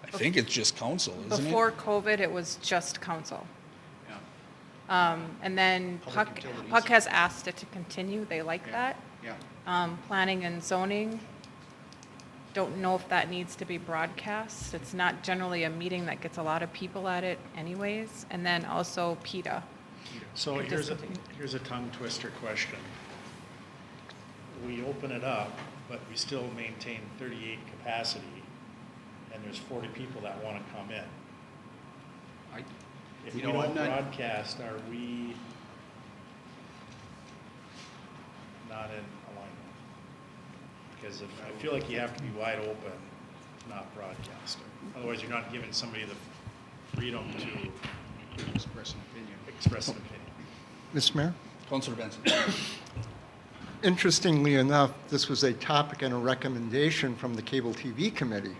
I think it's just council, isn't it? Before COVID, it was just council. Yeah. And then Public Puck utilities. has asked it to continue, they like Yeah. that. Yeah. Planning and zoning, don't know if that needs to be broadcast. It's not generally a meeting that gets a lot of people at it anyways. And then also PETA. So It here's doesn't- a tongue twister question. We open it up, but we still maintain 38 capacity, and there's 40 people that want to come in. If we You know what, don't not- broadcast, are we not in alignment? Because I feel like you have to be wide open, not broadcast. Otherwise, you're not giving somebody the freedom to Express an opinion. express an opinion. Mr. Mayor? Councilor Benson. Interestingly enough, this was a topic and a recommendation from the Cable TV Committee.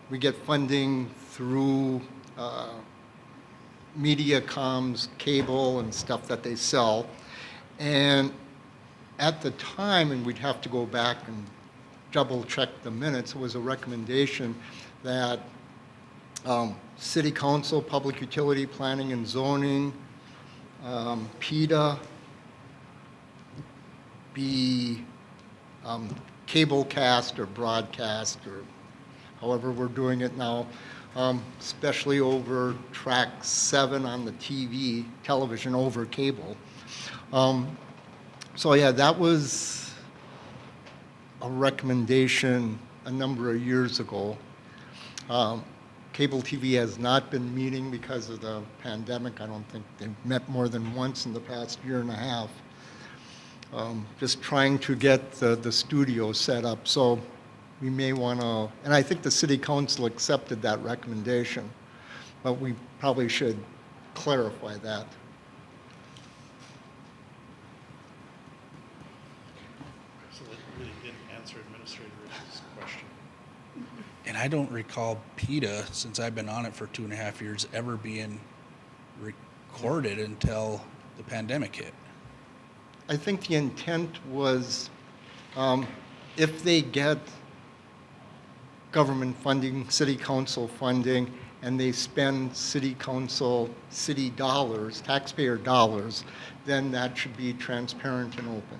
We get funding through MediaCom's cable and stuff that they sell. And at the time, and we'd have to go back and double check the minutes, it was a recommendation that City Council, Public Utility Planning and Zoning, PETA be cable cast or broadcast or however we're doing it now, especially over track 7 on the television over cable. So yeah, that was a recommendation a number of years ago. Cable TV has not been meeting because of the pandemic. I don't think they've met more than once in the past year and a half. Just trying to get the studio set up. So we may want to, and I think the city council accepted that recommendation, but we probably should clarify that. So that really didn't answer Administrator Rich's question. And I don't recall PETA, since I've been on it for 2.5 years, ever being recorded until the pandemic hit. I think the intent was if they get government funding, city council funding, and they spend city council, city dollars, taxpayer dollars, then that should be transparent and open.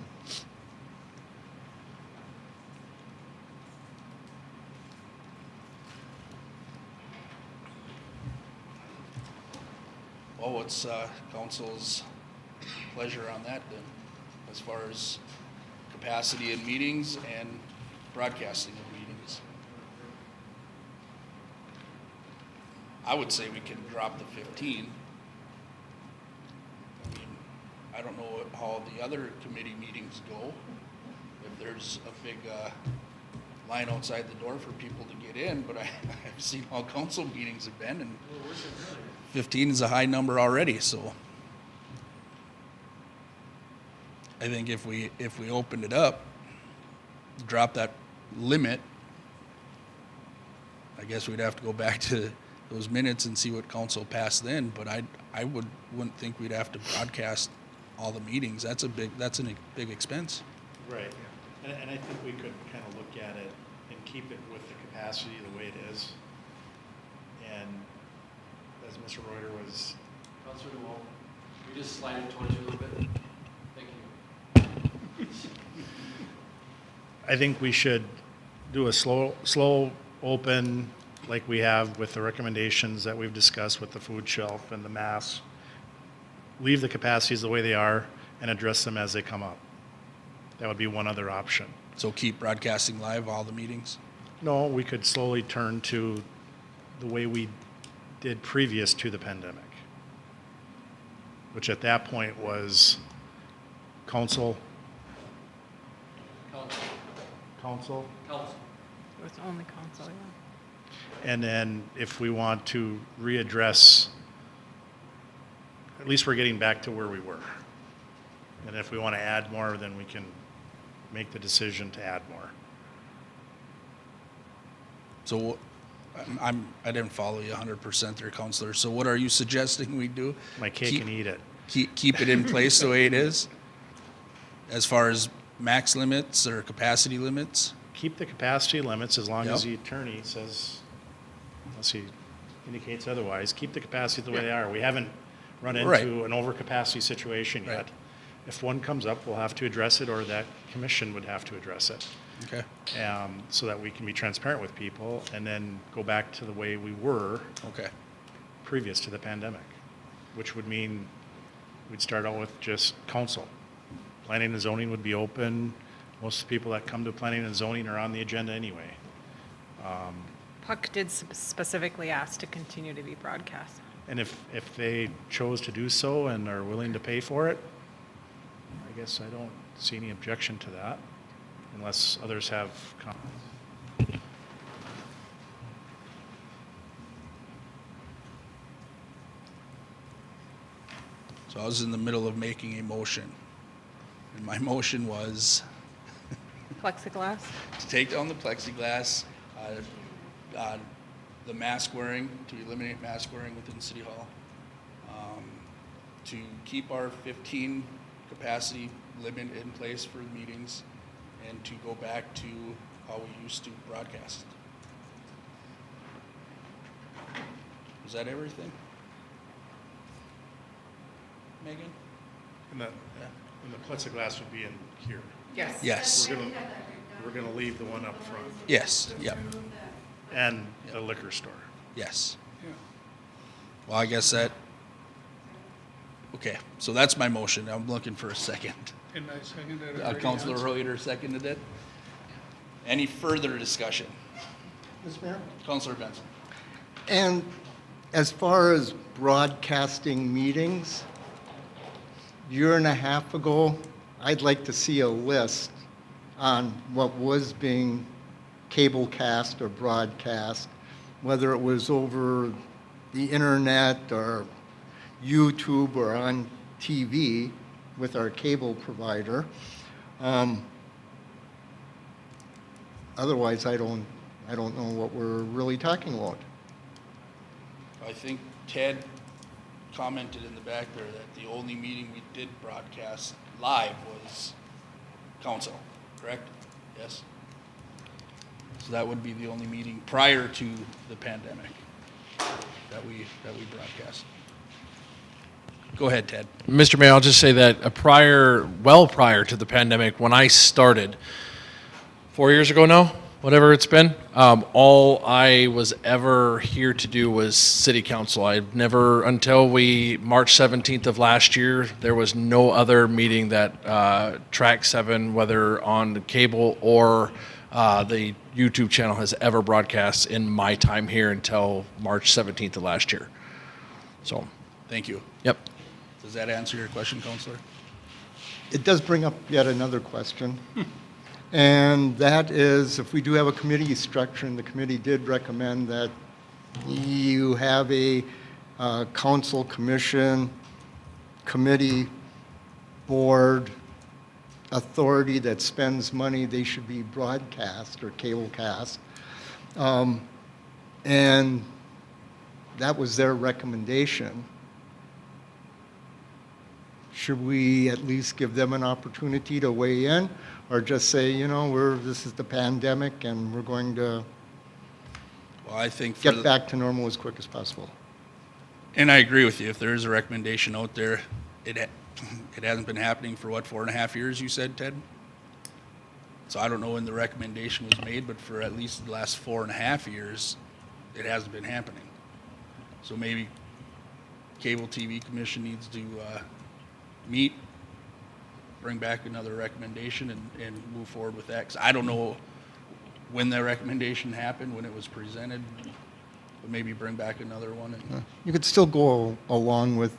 Well, what's council's pleasure on that then, as far as capacity in meetings and broadcasting of meetings? I would say we can drop the 15. I mean, I don't know how the other committee meetings go. If there's a big line outside the door for people to get in, but I've seen how council meetings have been, and 15 is a high number already, so. I think if we opened it up, drop that limit, I guess we'd have to go back to those minutes and see what council passed then, but I wouldn't think we'd have to broadcast all the meetings. That's a big expense. Right. And I think we could kind of look at it and keep it with the capacity the way it is. And as Mr. Reuter was, Councilor DeWalt, can we just slide it towards you a little bit? Thank you. I think we should do a slow open like we have with the recommendations that we've discussed with the food shelf and the masks. Leave the capacities the way they are and address them as they come up. That would be one other option. So keep broadcasting live all the meetings? No, we could slowly turn to the way we did previous to the pandemic, which at that point was council. Council. It was only council, yeah. And then if we want to readdress, at least we're getting back to where we were. And if we want to add more, then we can make the decision to add more. So I didn't follow you 100% there, Counselor. So what are you suggesting we do? My cake and eat it. Keep it in place the way it is? As far as max limits or capacity limits? Keep the capacity limits as long as Yep. the attorney says, unless he indicates otherwise, keep the capacity the way they are. We haven't run into Right. an overcapacity situation yet. Right. If one comes up, we'll have to address it, or that commission would have to address it. Okay. So that we can be transparent with people and then go back to the way we were Okay. previous to the pandemic, which would mean we'd start out with just council. Planning and zoning would be open. Most of the people that come to planning and zoning are on the agenda anyway. Puck did specifically ask to continue to be broadcast. And if they chose to do so and are willing to pay for it, I guess I don't see any objection to that, unless others have comments. So I was in the middle of making a motion. And my motion was Plexiglass? to take down the plexiglass, the mask wearing, to eliminate mask wearing within City Hall, to keep our 15 capacity limit in place for meetings, and to go back to how we used to broadcast. Was that everything? Megan? And the plexiglass would be in here. Yes. Yes. We're gonna, we're gonna leave the one up front Yes, yep, and the liquor store. yes. Yeah. Well, I guess that, okay, so that's my motion. I'm looking for a second. And I seconded it already. Counselor Reuter seconded it. Any further discussion? Mr. Mayor? Counselor Benson. And as far as broadcasting meetings, year and a half ago, I'd like to see a list on what was being cable cast or broadcast, whether it was over the internet or YouTube or on TV with our cable provider. Otherwise, I don't know what we're really talking about. I think Ted commented in the back there that the only meeting we did broadcast live was council, correct? Yes? So that would be the only meeting prior to the pandemic that we broadcast. Go ahead, Ted. Mr. Mayor, I'll just say that prior to the pandemic, when I started 4 years ago now, whatever it's been, all I was ever here to do was city council. I've never, until March 17th of last year, there was no other meeting that Track 7, whether on cable or the YouTube channel, has ever broadcast in my time here until March 17th of last year. So, Thank you. yep. Does that answer your question, Counselor? It does bring up yet another question. And that is, if we do have a committee structure, and the committee did recommend that you have a council, commission, committee, board, authority that spends money, they should be broadcast or cable cast. And that was their recommendation. Should we at least give them an opportunity to weigh in, or just say, you know, this is the pandemic and we're going to Well, I think for get back to normal as quick as possible? and I agree with you. If there is a recommendation out there, it hasn't been happening for what, 4.5 years, you said, Ted? So I don't know when the recommendation was made, but for at least the last 4.5 years, it hasn't been happening. So maybe Cable TV Commission needs to meet, bring back another recommendation and move forward with that. Because I don't know when that recommendation happened, when it was presented, but maybe bring back another one. And, You could still go along with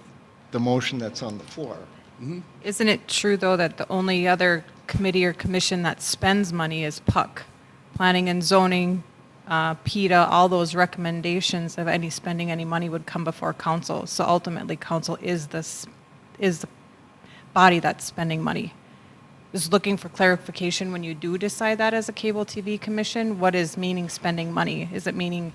the motion that's on the floor. Isn't it true, though, that the only other committee or commission that spends money is PUC? Planning and Zoning, PETA, all those recommendations of any spending any money would come before council. So ultimately, council is the body that's spending money. Just looking for clarification when you do decide that as a cable TV commission, what is meaning spending money? Is it meaning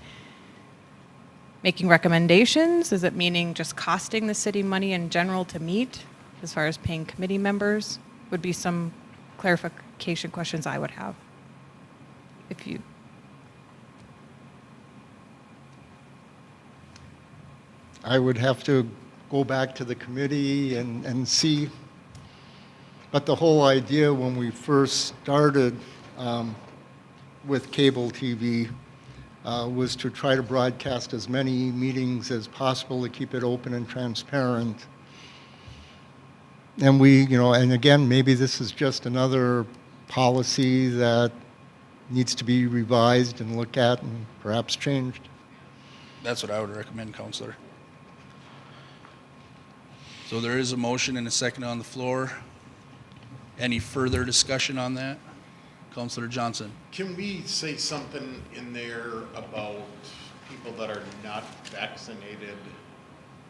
making recommendations? Is it meaning just costing the city money in general to meet, as far as paying committee members? Would be some clarification questions I would have. If you, I would have to go back to the committee and see. But the whole idea when we first started with cable TV was to try to broadcast as many meetings as possible to keep it open and transparent. And we, you know, and again, maybe this is just another policy that needs to be revised and looked at and perhaps changed. that's what I would recommend, Counselor. So there is a motion and a second on the floor. Any further discussion on that? Counselor Johnson? Can we say something in there about people that are not vaccinated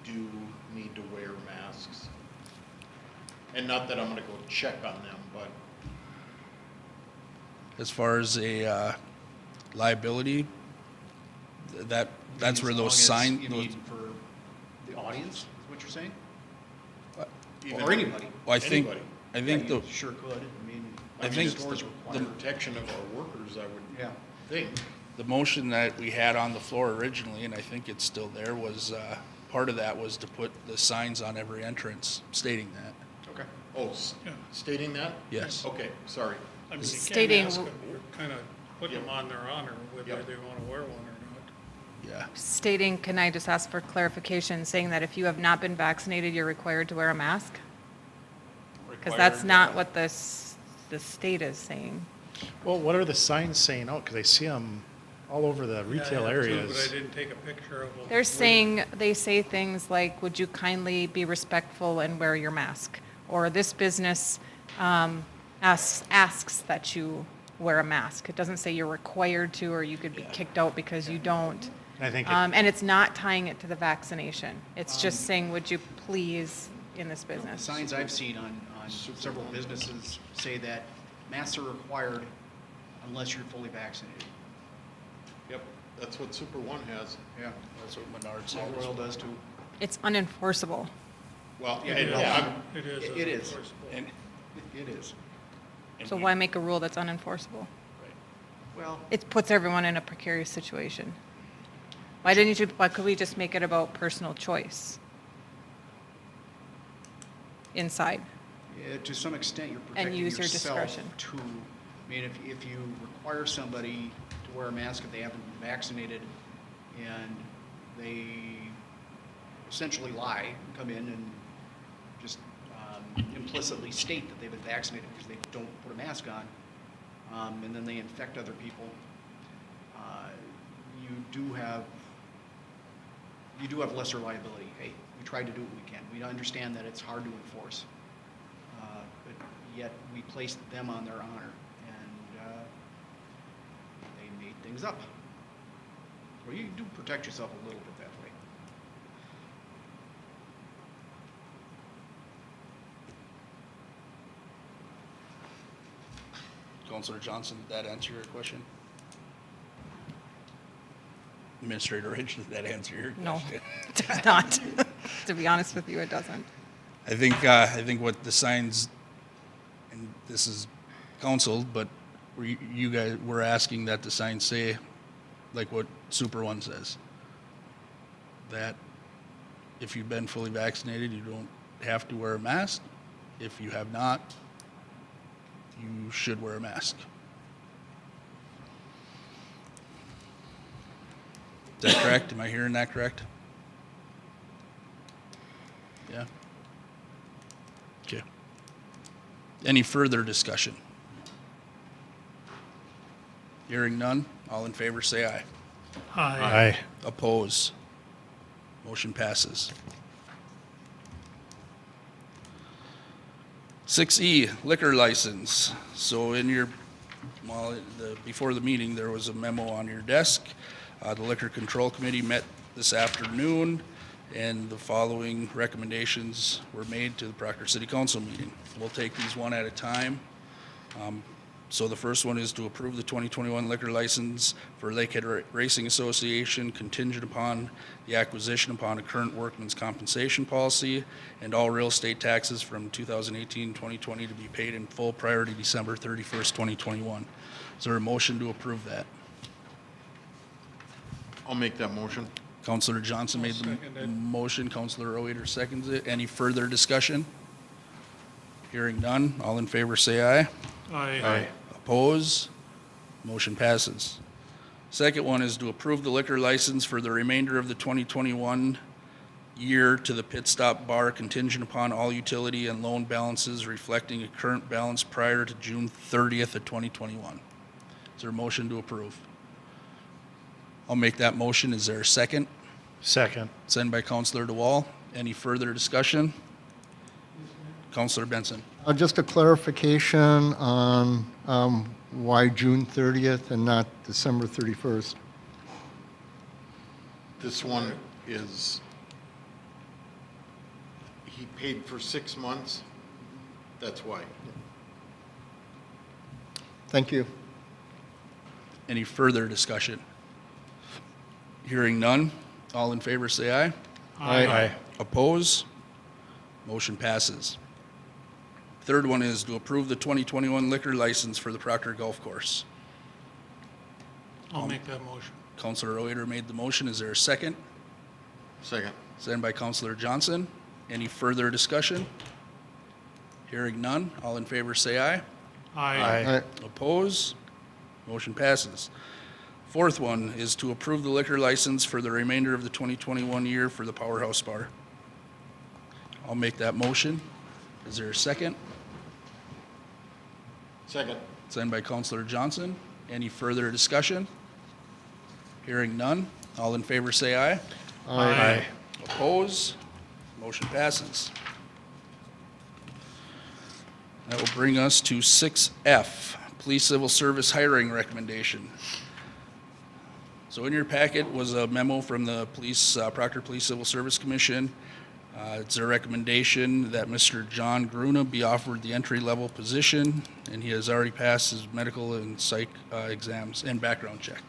do need to wear masks? And not that I'm gonna go check on them, but As far as a liability, that's where As those long as signs, you need for the audience, is what you're saying? even. Or anybody? well, I think Yeah, the, you sure could. I mean, I think stores the- require. Protection of our workers, I would Yeah. think. the motion that we had on the floor originally, and I think it's still there, was, part of that was to put the signs on every entrance stating that. Okay. Oh, Yeah. stating that? Yes. Okay, sorry. I mean, you can't Stating ask them, you're kind of put them on their honor, whether Yep. they want to wear one or not. Yeah. Stating, can I just ask for clarification, saying that if you have not been vaccinated, you're required to wear a mask? Because that's not what the state is saying. Well, what are the signs saying out? Because I see them all over the retail Yeah, I have too, areas. But I didn't take a picture of them. They're saying, they say things like, would you kindly be respectful and wear your mask? Or this business asks that you wear a mask. It doesn't say you're required to, or you could be kicked out because you don't. I think And it's not tying it to the vaccination. It's just saying, would you please in this The business? signs I've seen on several businesses say that masks are required unless you're fully vaccinated. Yep, that's what Super One has. Yeah. That's what Menards Mount said. Royal does too. It's unenforceable. Well, Yeah, and it is. I'm- It is. It is. unenforceable. And, It is. So why make a rule that's unenforceable? Well, It puts everyone in a precarious situation. Why could we just make it about personal choice? Inside. yeah, to some extent, you're protecting use your yourself discretion. to, I mean, if you require somebody to wear a mask if they haven't been vaccinated and they essentially lie, come in and just implicitly state that they've been vaccinated because they don't put a mask on, and then they infect other people, you do have lesser liability. Hey, we tried to do what we can. We understand that it's hard to enforce, but yet we placed them on their honor, and they made things up. Well, you do protect yourself a little bit that way. Councilor Johnson, did that answer your question? Administrator Ridge, did that answer your No, question? it does not. To be honest with you, it doesn't. I think what the signs, and this is council, but you guys were asking that the signs say, like what Super One says, that if you've been fully vaccinated, you don't have to wear a mask. If you have not, you should wear a mask. Is that correct? Am I hearing that correct? Yeah? Okay. Any further discussion? Hearing none, all in favor say aye. Aye. Oppose? Motion passes. 6E, liquor license. So in your, before the meeting, there was a memo on your desk. The Liquor Control Committee met this afternoon, and the following recommendations were made to the Proctor City Council meeting. We'll take these one at a time. So the first one is to approve the 2021 liquor license for Lakehead Racing Association contingent upon the acquisition upon a current workman's compensation policy and all real estate taxes from 2018-2020 to be paid in full prior to December 31st, 2021. Is there a motion to approve that? I'll make that motion. Councilor Johnson made the second it. motion, Councilor Roeder seconds it. Any further discussion? Hearing none, all in favor say aye. Aye. Oppose? Motion passes. Second one is to approve the liquor license for the remainder of the 2021 year to the Pit Stop Bar contingent upon all utility and loan balances reflecting a current balance prior to June 30th of 2021. Is there a motion to approve? I'll make that motion. Is there a second? Second. Sent by Councilor DeWall. Any further discussion? Councilor Benson. Just a clarification on why June 30th and not December 31st. This one is, he paid for 6 months. That's why. Thank you. Any further discussion? Hearing none, all in favor say aye. Aye. Oppose? Motion passes. Third one is to approve the 2021 liquor license for the Proctor Golf Course. I'll make that motion. Councilor Roeder made the motion. Is there a second? Second. Sent by Councilor Johnson. Any further discussion? Hearing none, all in favor say aye. Aye. Aye. Oppose? Motion passes. Fourth one is to approve the liquor license for the remainder of the 2021 year for the Powerhouse Bar. I'll make that motion. Is there a second? Second. Signed by Counselor Johnson. Any further discussion? Hearing none. All in favor say aye. Aye. Oppose? Motion passes. That will bring us to 6F, Police Civil Service Hiring Recommendation. So in your packet was a memo from the Proctor Police Civil Service Commission. It's a recommendation that Mr. John Gruna be offered the entry-level position, and he has already passed his medical and psych exams and background check.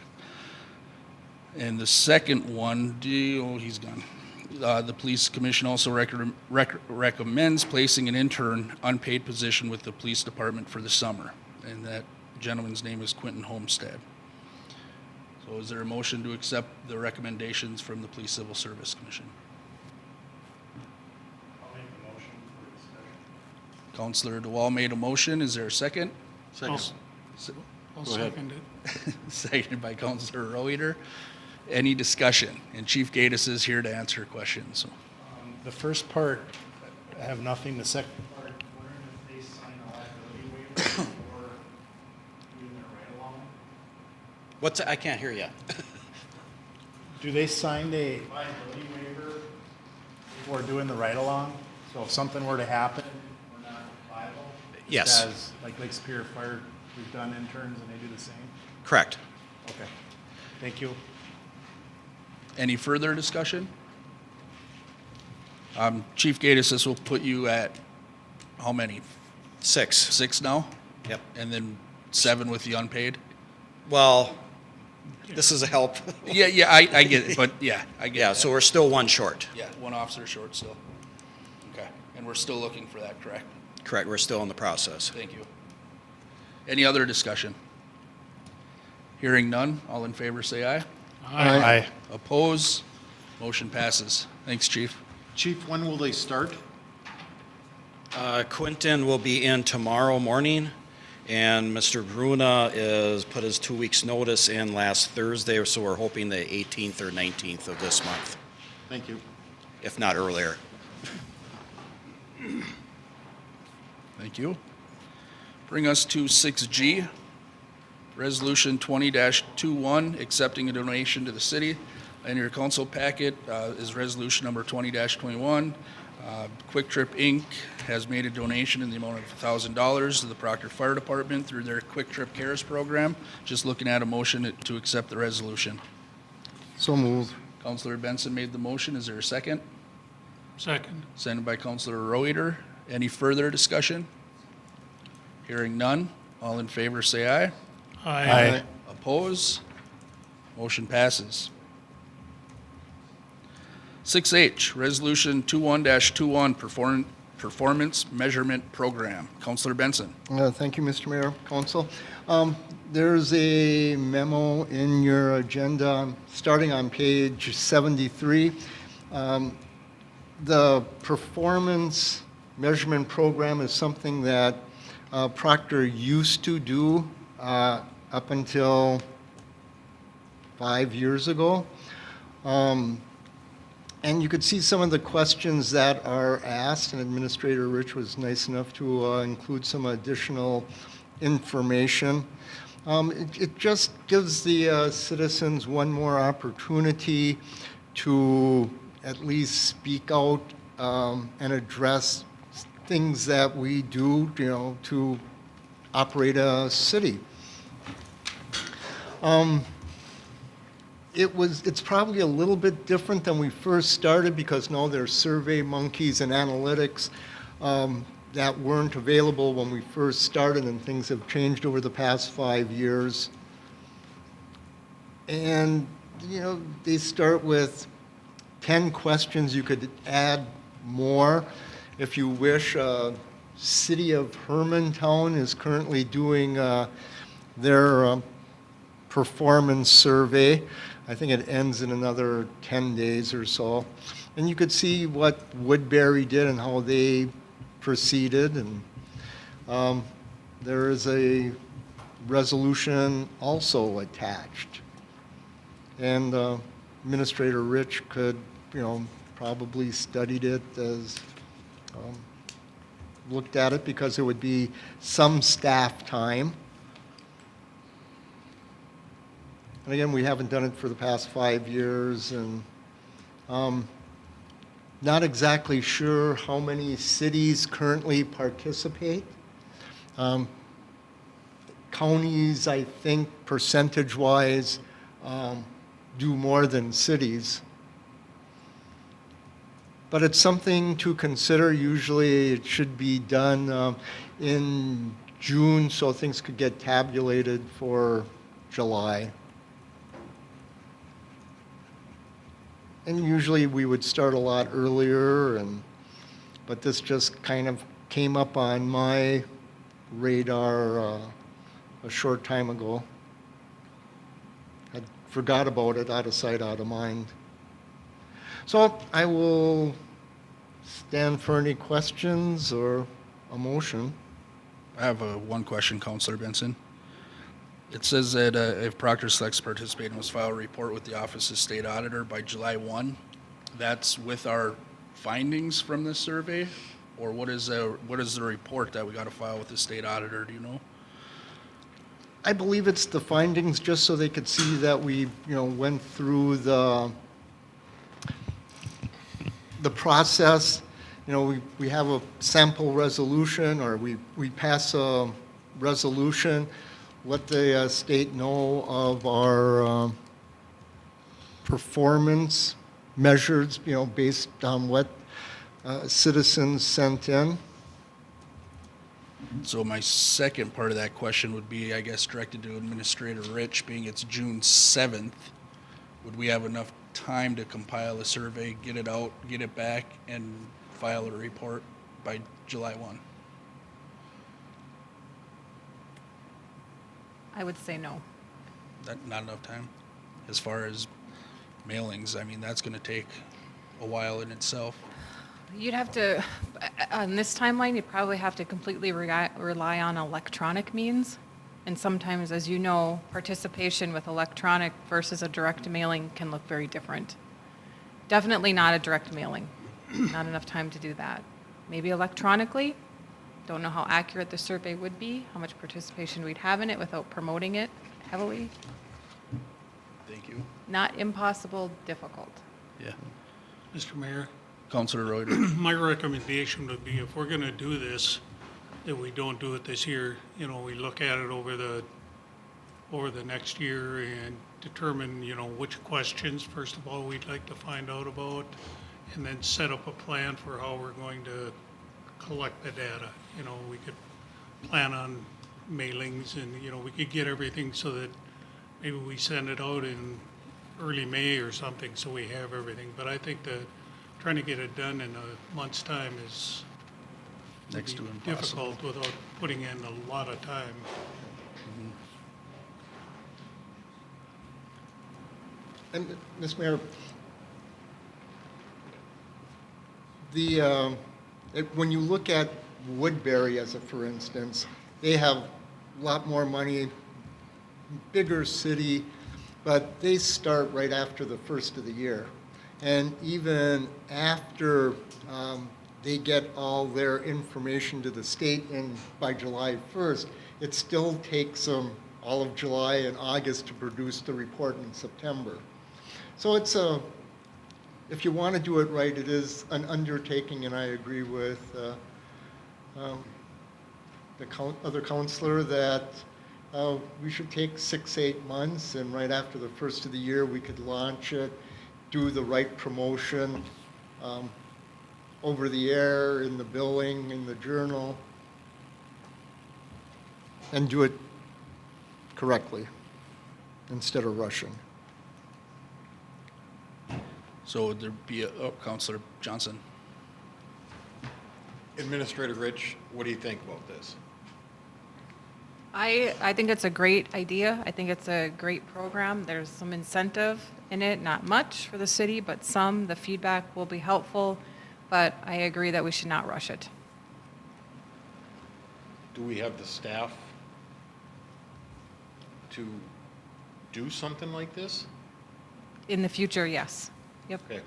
And the second one, he's gone. The Police Commission also recommends placing an intern unpaid position with the Police Department for the summer, and that gentleman's name is Quentin Homestead. So is there a motion to accept the recommendations from the Police Civil Service Commission? I'll make the motion for discussion. Counselor DeWall made a motion. Is there a second? Second. I'll Go ahead. second it. Seconded by Counselor Roeder. Any discussion? And Chief Gaddis is here to answer questions. So, The first part, I have nothing. The second part, wondering if they sign a liability waiver or doing their ride-along. I can't hear you. Do they sign a liability waiver before doing the ride-along? So if something were to happen, we're not liable? Yes. As, like Lake Superior Fire, we've done interns and they do the same? Correct. Okay. Thank you. any further discussion? Chief Gaddis, this will put you at how many? 6. 6 now? Yep. And then 7 with the unpaid? Well, this is a help. Yeah, I get it, but yeah, I get it. Yeah, so we're still 1 short. Yeah, 1 officer short still. Okay, and we're still looking for that, correct? Correct, we're still in the process. Thank you. Any other discussion? Hearing none, all in favor say aye. Aye. Oppose? Motion passes. Thanks, Chief. Chief, when will they start? Quentin will be in tomorrow morning, and Mr. Gruna is put his 2 weeks' notice in last Thursday, so we're hoping the 18th or 19th of this month, Thank you. if not earlier. Thank you. Bring us to 6G, Resolution 20-21, accepting a donation to the city. In your council packet is resolution number 20-21. Quick Trip Inc. has made a donation in the amount of $1,000 to the Proctor Fire Department through their Quick Trip Cares program. Just looking at a motion to accept the resolution. So moved. Councilor Benson made the motion. Is there a second? Second. Seconded by Councilor Roeder. Any further discussion? Hearing none. All in favor say aye. Aye. Oppose? Motion passes. 6H, Resolution 21-21, Performance Measurement Program. Councilor Benson. Thank you, Mr. Mayor, Council. There's a memo in your agenda, starting on page 73. The Performance Measurement Program is something that Proctor used to do up until 5 years ago. And you could see some of the questions that are asked, and Administrator Rich was nice enough to include some additional information. It just gives the citizens one more opportunity to at least speak out and address things that we do, to operate a city. It's probably a little bit different than we first started because now there's Survey Monkeys and analytics that weren't available when we first started, and things have changed over the past 5 years. And, they start with 10 questions. You could add more if you wish. City of Hermantown is currently doing their performance survey. I think it ends in another 10 days or so. And you could see what Woodbury did and how they proceeded. And there is a resolution also attached. And Administrator Rich could, probably studied it as, looked at it, because it would be some staff time. And again, we haven't done it for the past 5 years, and not exactly sure how many cities currently participate. Counties, I think, percentage-wise, do more than cities. But it's something to consider. Usually it should be done in June, so things could get tabulated for July. And usually we would start a lot earlier, but this just kind of came up on my radar a short time ago. I forgot about it, out of sight, out of mind. So I will stand for any questions or a motion. I have one question, Councilor Benson. It says that if Proctor selects to participate, must file a report with the Office of State Auditor by July 1. That's with our findings from this survey? Or what is the report that we got to file with the State Auditor, do you know? I believe it's the findings, just so they could see that we, went through the process. We have a sample resolution, or we pass a resolution, let the state know of our performance measures, based on what citizens sent in. So my second part of that question would be, I guess, directed to Administrator Rich, being it's June 7th. Would we have enough time to compile a survey, get it out, get it back, and file a report by July 1? I would say no. That not enough time? As far as mailings, I mean, that's going to take a while in itself. You'd have to, on this timeline, you'd probably have to completely rely on electronic means. And sometimes, as you know, participation with electronic versus a direct mailing can look very different. Definitely not a direct mailing. Not enough time to do that. Maybe electronically. Don't know how accurate the survey would be, how much participation we'd have in it without promoting it heavily. Thank you. Not impossible, difficult. Yeah. Mr. Mayor, Councilor Reuter. my recommendation would be if we're gonna do this, that we don't do it this year. We look at it over the next year and determine, which questions, first of all, we'd like to find out about, and then set up a plan for how we're going to collect the data. We could plan on mailings, and, we could get everything so that maybe we send it out in early May or something, so we have everything. But I think that trying to get it done in a month's time is Next to would be impossible. difficult without putting in a lot of time. And, Ms. Mayor, when you look at Woodbury as a for instance, they have a lot more money, bigger city, but they start right after the first of the year. And even after they get all their information to the state by July 1st, it still takes them all of July and August to produce the report in September. So it's if you want to do it right, it is an undertaking, and I agree with the other counselor that we should take 6-8 months, and right after the first of the year, we could launch it, do the right promotion over the air, in the billing, in the journal, and do it correctly instead of rushing. So would there be Councilor Johnson? Administrator Rich, what do you think about this? I think it's a great idea. I think it's a great program. There's some incentive in it, not much for the city, but some. The feedback will be helpful, but I agree that we should not rush it. Do we have the staff to do something like this? In the future, yes. Yep. Okay.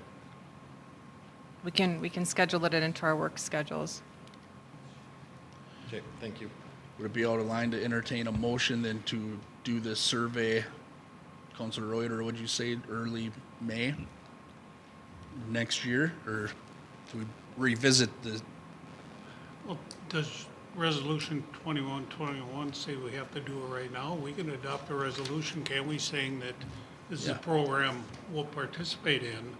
We can schedule it into our work schedules. Okay, thank you. Would it be out of line to entertain a motion then to do this survey, Councilor Reuter, would you say early May next year? Or do we revisit the, Well, does Resolution 2121 say we have to do it right now? We can adopt a resolution, can't we, saying that this is a Yeah. program we'll participate in,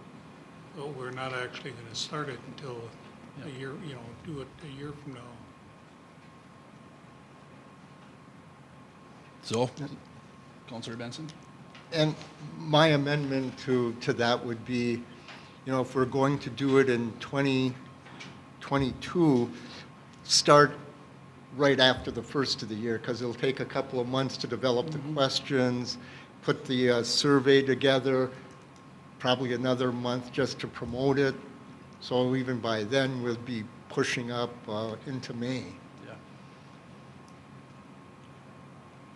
but we're not actually going to start it until a year, do it a year from now. so, Councilor Benson? And my amendment to that would be, if we're going to do it in 2022, start right after the first of the year, because it'll take a couple of months to develop the questions, put the survey together, probably another month just to promote it. So even by then, we'll be pushing up into May. Yeah.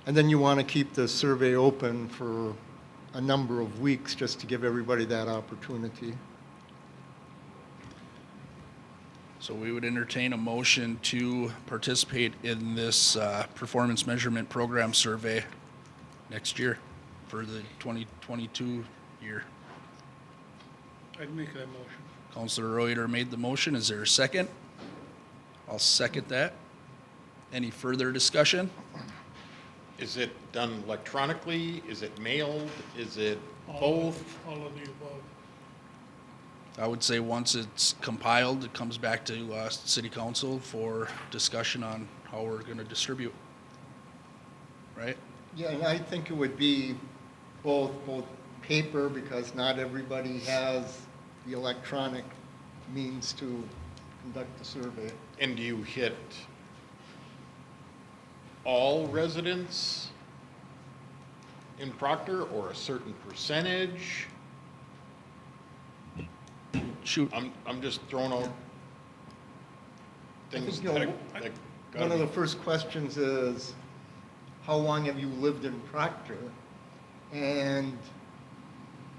And then you want to keep the survey open for a number of weeks just to give everybody that opportunity. So we would entertain a motion to participate in this performance measurement program survey next year for the 2022 year. I'd make that motion. Councilor Reuter made the motion. Is there a second? I'll second that. Any further discussion? Is it done electronically? Is it mailed? Is it All both? of the above. I would say once it's compiled, it comes back to city council for discussion on how we're going to distribute. Right? Yeah, and I think it would be both paper, because not everybody has the electronic means to conduct the survey. And do you hit all residents in Proctor or a certain percentage? Shoot. I'm just throwing out things think, that One of the first questions is, how long have you lived in Proctor? And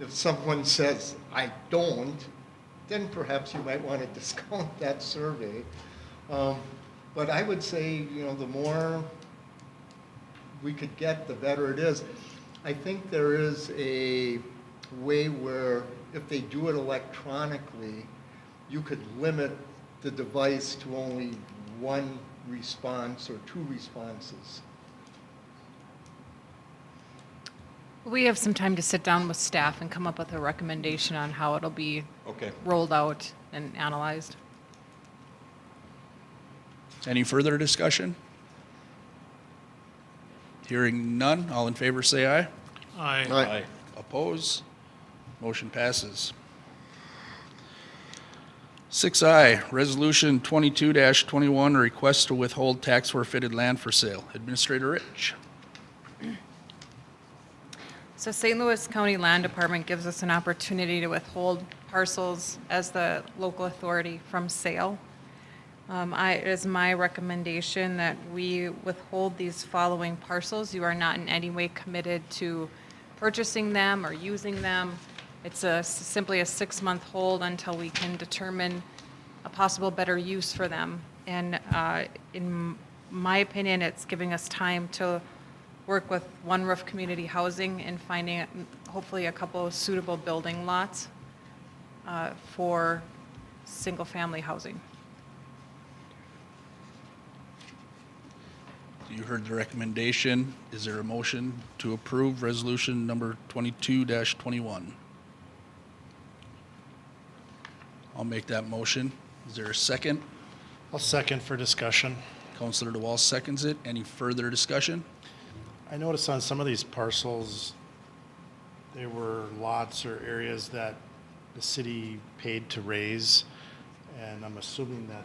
if someone says, I don't, then perhaps you might want to discount that survey. But I would say, the more we could get, the better it is. I think there is a way where if they do it electronically, you could limit the device to only one response or two responses. We have some time to sit down with staff and come up with a recommendation on how it'll be Okay. rolled out and analyzed. Any further discussion? Hearing none, all in favor say aye. Aye. Right. Oppose? Motion passes. 6I, Resolution 22-21, request to withhold tax forfeited land for sale. Administrator Rich. So St. Louis County Land Department gives us an opportunity to withhold parcels as the local authority from sale. It is my recommendation that we withhold these following parcels. You are not in any way committed to purchasing them or using them. It's simply a 6-month hold until we can determine a possible better use for them. And in my opinion, it's giving us time to work with One Roof Community Housing in finding hopefully a couple of suitable building lots for single-family housing. You heard the recommendation. Is there a motion to approve resolution number 22-21? I'll make that motion. Is there a second? I'll second for discussion. Councilor DeWall seconds it. Any further discussion? I noticed on some of these parcels, there were lots or areas that the city paid to raise, and I'm assuming that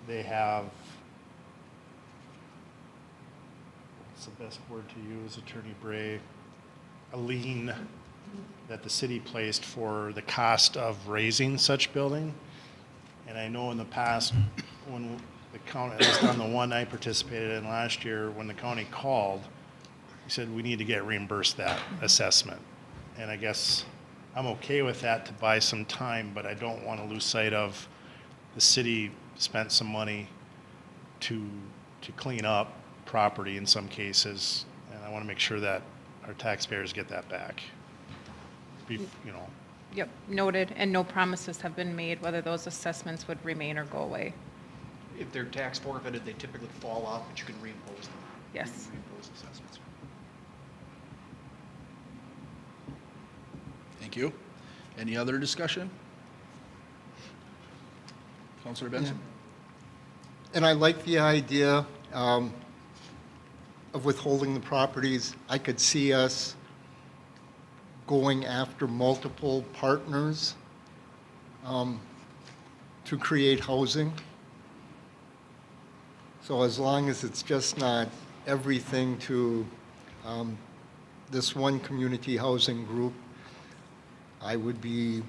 they have, what's the best word to use, Attorney Bray, a lien that the city placed for the cost of raising such building. And I know in the past, when the county, at least on the one I participated in last year, when the county called, he said, we need to get reimbursed that assessment. And I guess I'm okay with that to buy some time, but I don't want to lose sight of the city spent some money to clean up property in some cases, and I want to make sure that our taxpayers get that back. You know, Yep, noted, and no promises have been made whether those assessments would remain or go away. If they're tax forfeited, they typically fall off, but you can reimpose them. Yes. Reimpose assessments. Thank you. Any other discussion? Counselor Benson? And I like the idea of withholding the properties. I could see us going after multiple partners to create housing. So as long as it's just not everything to this one community housing group, I would be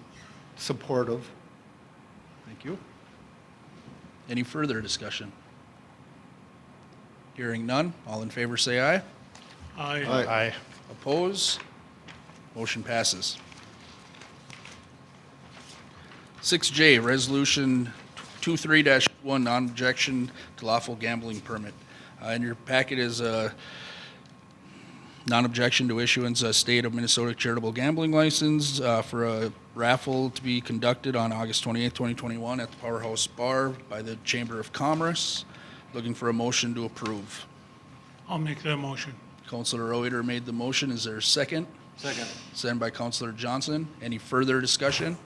supportive. Thank you. Any further discussion? Hearing none, all in favor say aye. Aye. I Oppose? Motion passes. 6J, Resolution 23-1, non-objection to lawful gambling permit. In your packet is a non-objection to issuance of state of Minnesota charitable gambling license for a raffle to be conducted on August 28th, 2021 at the Powerhouse Bar by the Chamber of Commerce. Looking for a motion to approve. I'll make that motion. Councilor Reuter made the motion. Is there a second? Second. Second by Councilor Johnson. Any further discussion?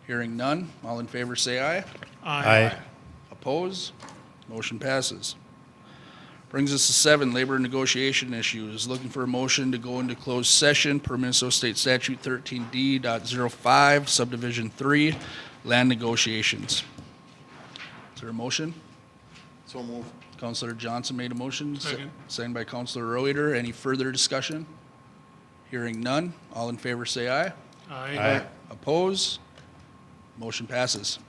Hearing none. All in favor say aye. Aye. Oppose? Motion passes. Brings us to 7, labor negotiation issues. Looking for a motion to go into closed session per Minnesota State Statute 13D.05, subdivision 3, land negotiations. Is there a motion? So move. Councilor Johnson made a motion. Second. Second by Councilor Reuter. Any further discussion? Hearing none. All in favor say aye. Aye. Oppose? Motion passes.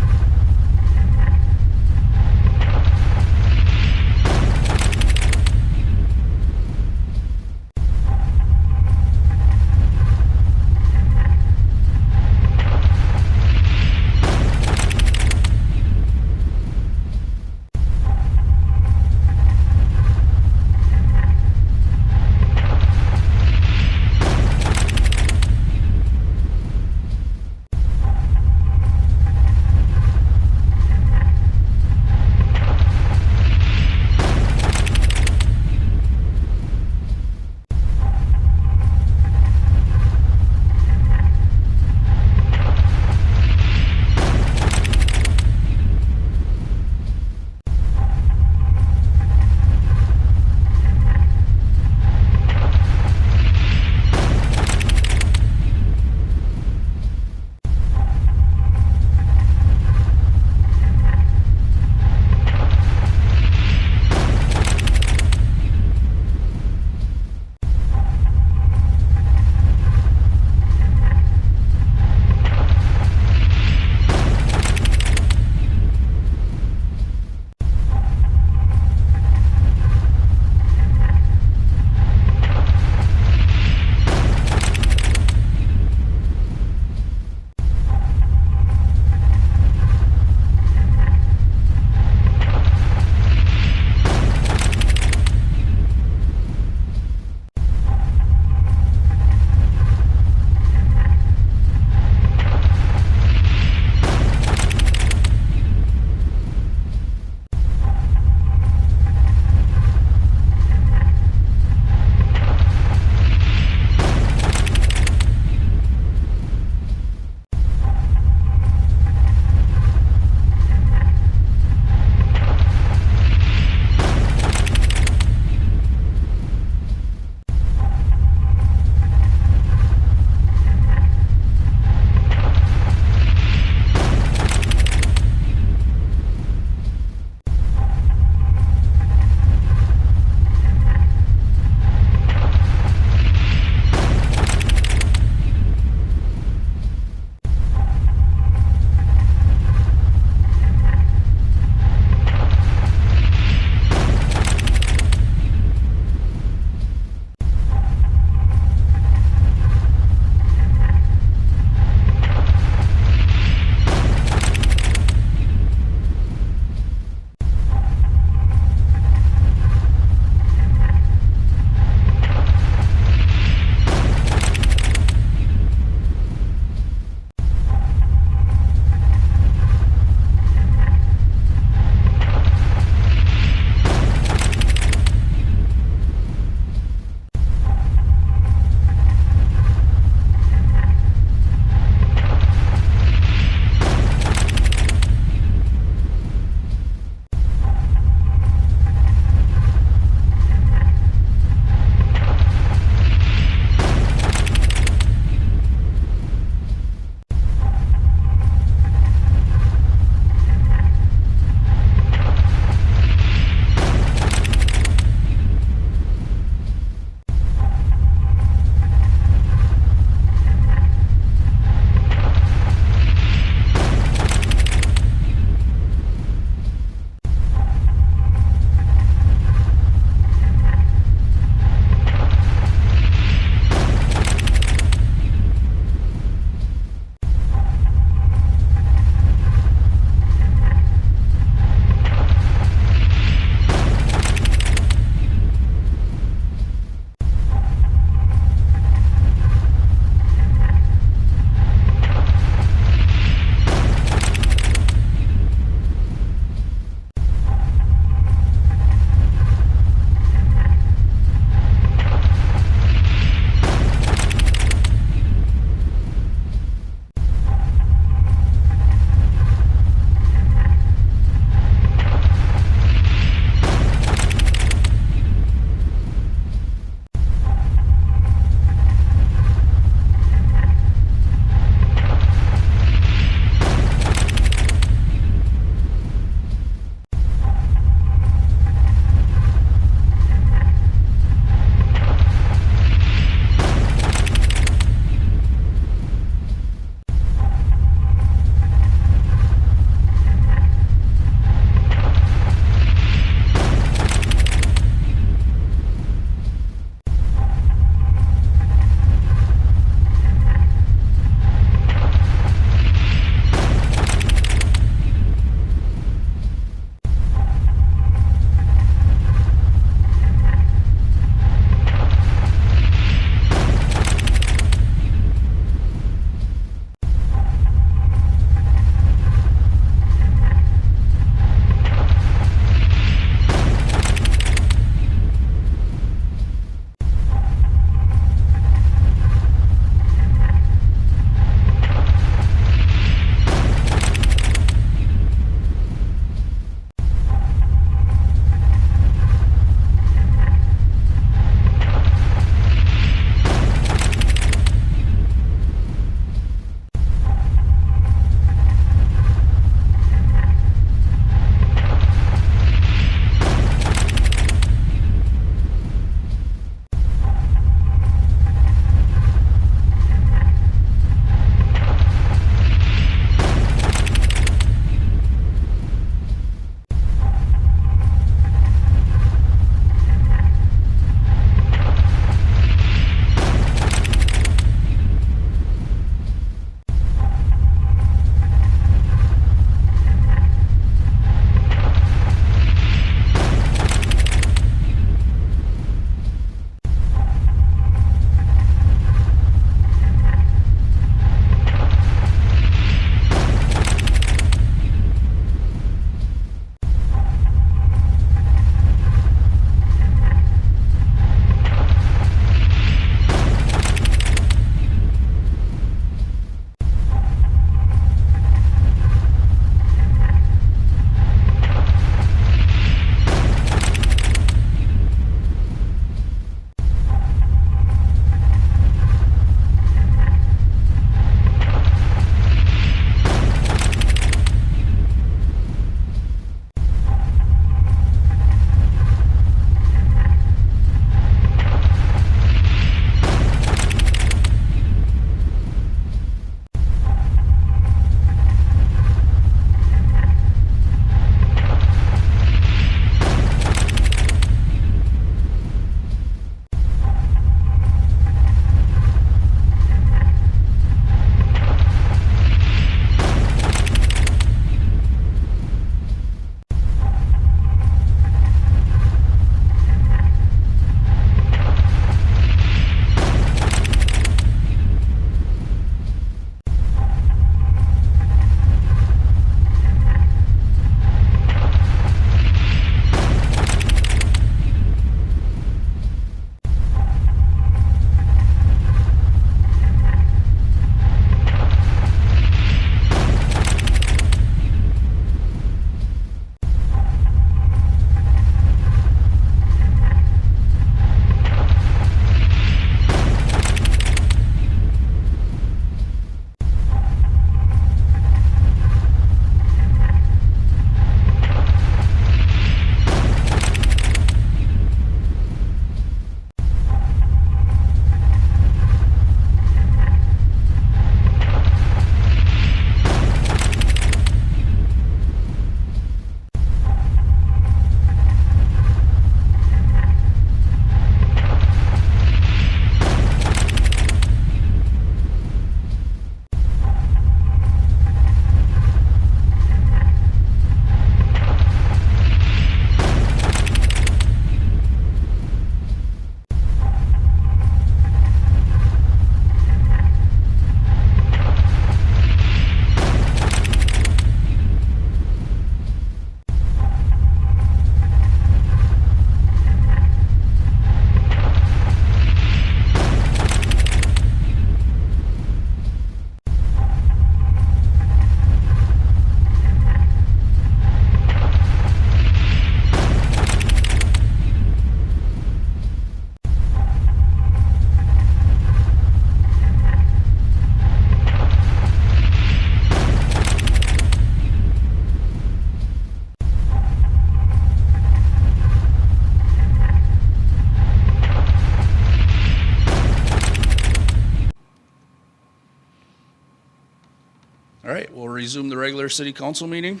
resume the regular city council meeting.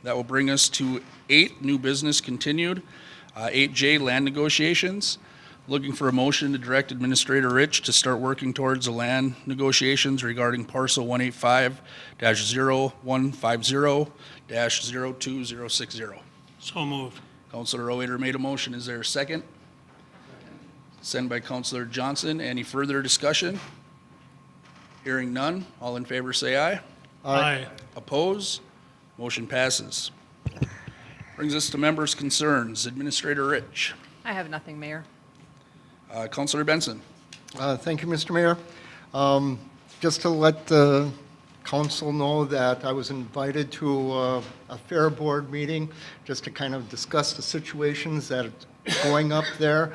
That will bring us to 8, new business continued. 8J, land negotiations. Looking for a motion to direct Administrator Rich to start working towards the land negotiations regarding parcel 185-0150-02060. So moved. Councilor Reuter made a motion. Is there a second? Sent by Councilor Johnson. Any further discussion? Hearing none. All in favor say aye. Aye. Oppose? Motion passes. Brings us to members' concerns. Administrator Rich. I have nothing, Mayor. Councilor Benson. Thank you, Mr. Mayor. Just to let the council know that I was invited to a fair board meeting just to kind of discuss the situations that are going up there.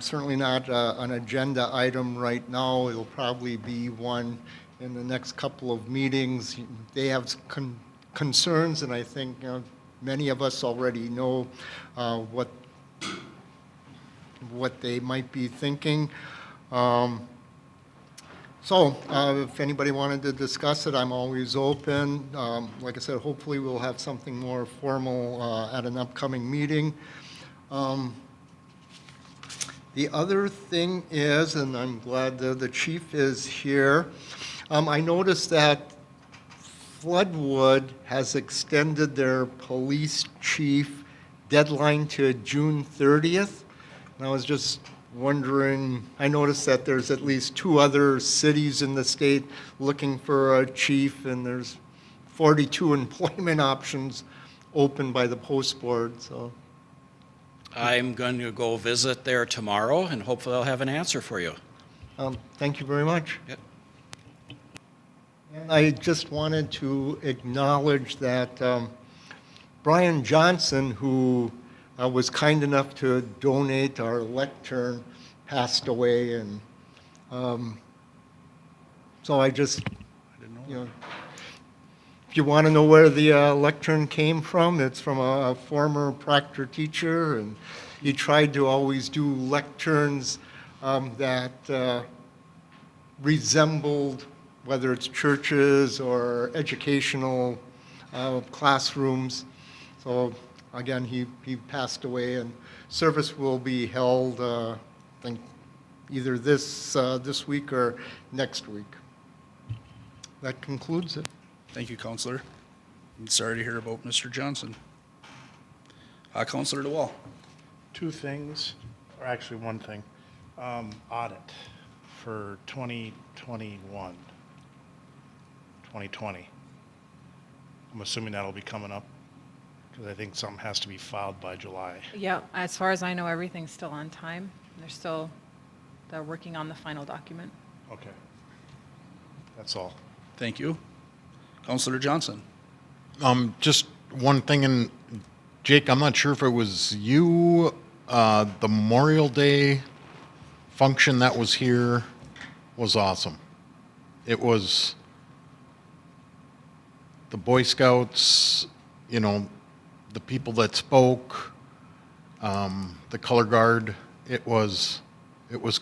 Certainly not an agenda item right now. It'll probably be one in the next couple of meetings. They have concerns, and I think many of us already know what they might be thinking. So if anybody wanted to discuss it, I'm always open. Like I said, hopefully we'll have something more formal at an upcoming meeting. The other thing is, and I'm glad the chief is here, I noticed that Floodwood has extended their police chief deadline to June 30th. And I was just wondering, I noticed that there's at least 2 other cities in the state looking for a chief, and there's 42 employment options open by the post board, so. I'm going to go visit there tomorrow, and hopefully I'll have an answer for you. Thank you very much. Yep. And I just wanted to acknowledge that Brian Johnson, who was kind enough to donate our lectern, passed away, and so I just, if you want to know where the lectern came from, it's from a former Proctor teacher, and he tried to always do lecterns that resembled, whether it's churches or educational classrooms. So again, he passed away, and service will be held, I think, either this week or next week. That concludes it. Thank you, Councilor. I'm sorry to hear about Mr. Johnson. Councilor DeWall. 2 things, or actually 1 thing. Audit for 2021, 2020. I'm assuming that'll be coming up, because I think something has to be filed by July. Yeah, as far as I know, everything's still on time. They're working on the final document. Okay. That's all. Thank you. Councilor Johnson. Just one thing, and Jake, I'm not sure if it was you, the Memorial Day function that was here was awesome. It was the Boy Scouts, the people that spoke, the color guard. It was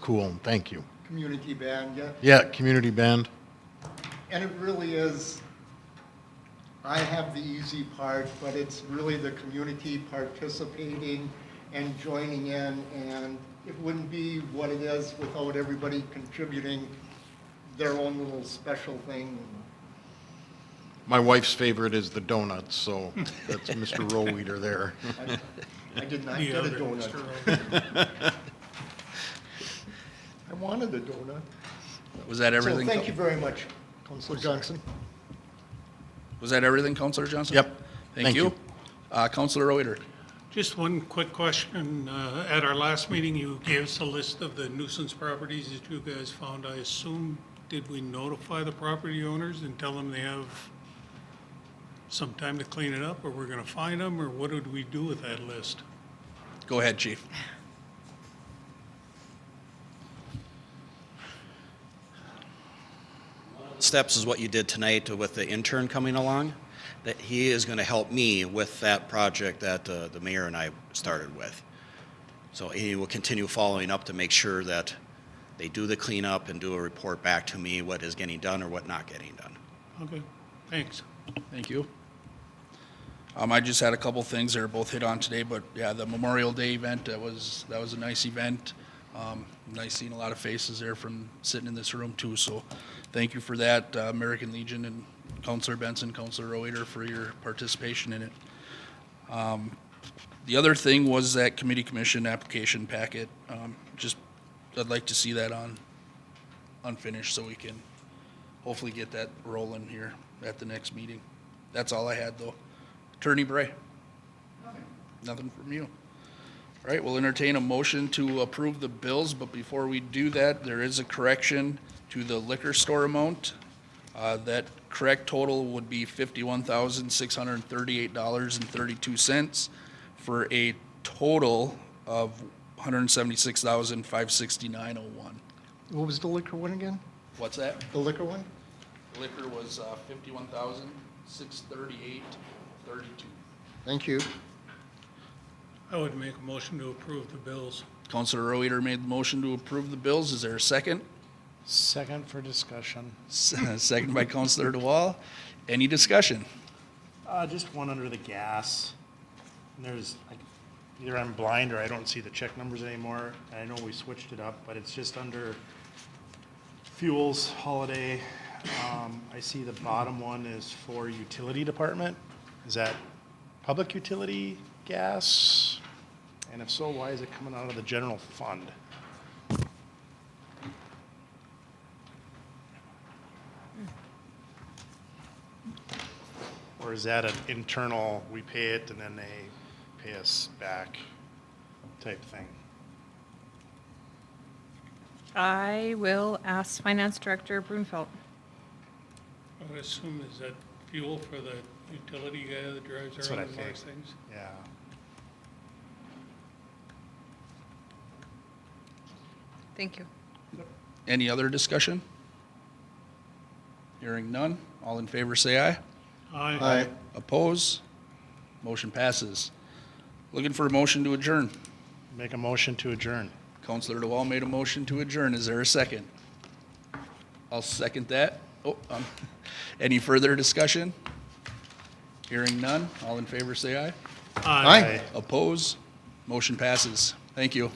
cool. Thank you. Community band, yeah. Yeah, community band. And it really is, I have the easy part, but it's really the community participating and joining in, and it wouldn't be what it is without everybody contributing their own little special thing. My wife's favorite is the donuts, so that's Mr. Roweeder there. I did not The get a other donut. Mr. Rowe. I wanted a donut. Was that everything? So thank you very much, Councilor Johnson. Was that everything, Councilor Johnson? Yep. Thank you. Councilor Reuter. Just one quick question. At our last meeting, you gave us a list of the nuisance properties that you guys found. I assume, did we notify the property owners and tell them they have some time to clean it up, or we're going to fine them, or what did we do with that list? Go ahead, Chief. Steps is what you did tonight with the intern coming along, that he is going to help me with that project that the mayor and I started with. So he will continue following up to make sure that they do the cleanup and do a report back to me what is getting done or what not getting done. Okay, Thanks. Thank you. I just had a couple things that are both hit on today, but yeah, the Memorial Day event, that was a nice event. Nice seeing a lot of faces there from sitting in this room too, so thank you for that, American Legion and Counselor Benson, Counselor Reuter for your participation in it. The other thing was that committee commission application packet. I'd like to see that unfinished so we can hopefully get that rolling here at the next meeting. That's all I had though. Attorney Bray? Nothing from you. All right, we'll entertain a motion to approve the bills, but before we do that, there is a correction to the liquor store amount. That correct total would be $51,638.32 for a total of $176,569.01. What was the liquor one again? What's that? The liquor one? Liquor was $51,638.32. Thank you. I would make a motion to approve the bills. Counselor Reuter made the motion to approve the bills. Is there a second? Second for discussion. Second by Counselor DeWall. Any discussion? Just one under the gas. And there's, either I'm blind or I don't see the check numbers anymore. I know we switched it up, but it's just under fuels, holiday. I see the bottom one is for utility department. Is that public utility gas? And if so, why is it coming out of the general fund? Or is that an internal, we pay it and then they pay us back type thing? I will ask Finance Director Brunfeld. I would assume is that fuel for the utility guy that drives That's what around I and marks think. things? Yeah. Thank you. Any other discussion? Hearing none. All in favor say aye. Aye. Oppose? Motion passes. Looking for a motion to adjourn. Make a motion to adjourn. Counselor DeWall made a motion to adjourn. Is there a second? I'll second that. Any further discussion? Hearing none. All in favor say aye. Aye. Oppose? Motion passes. Thank you.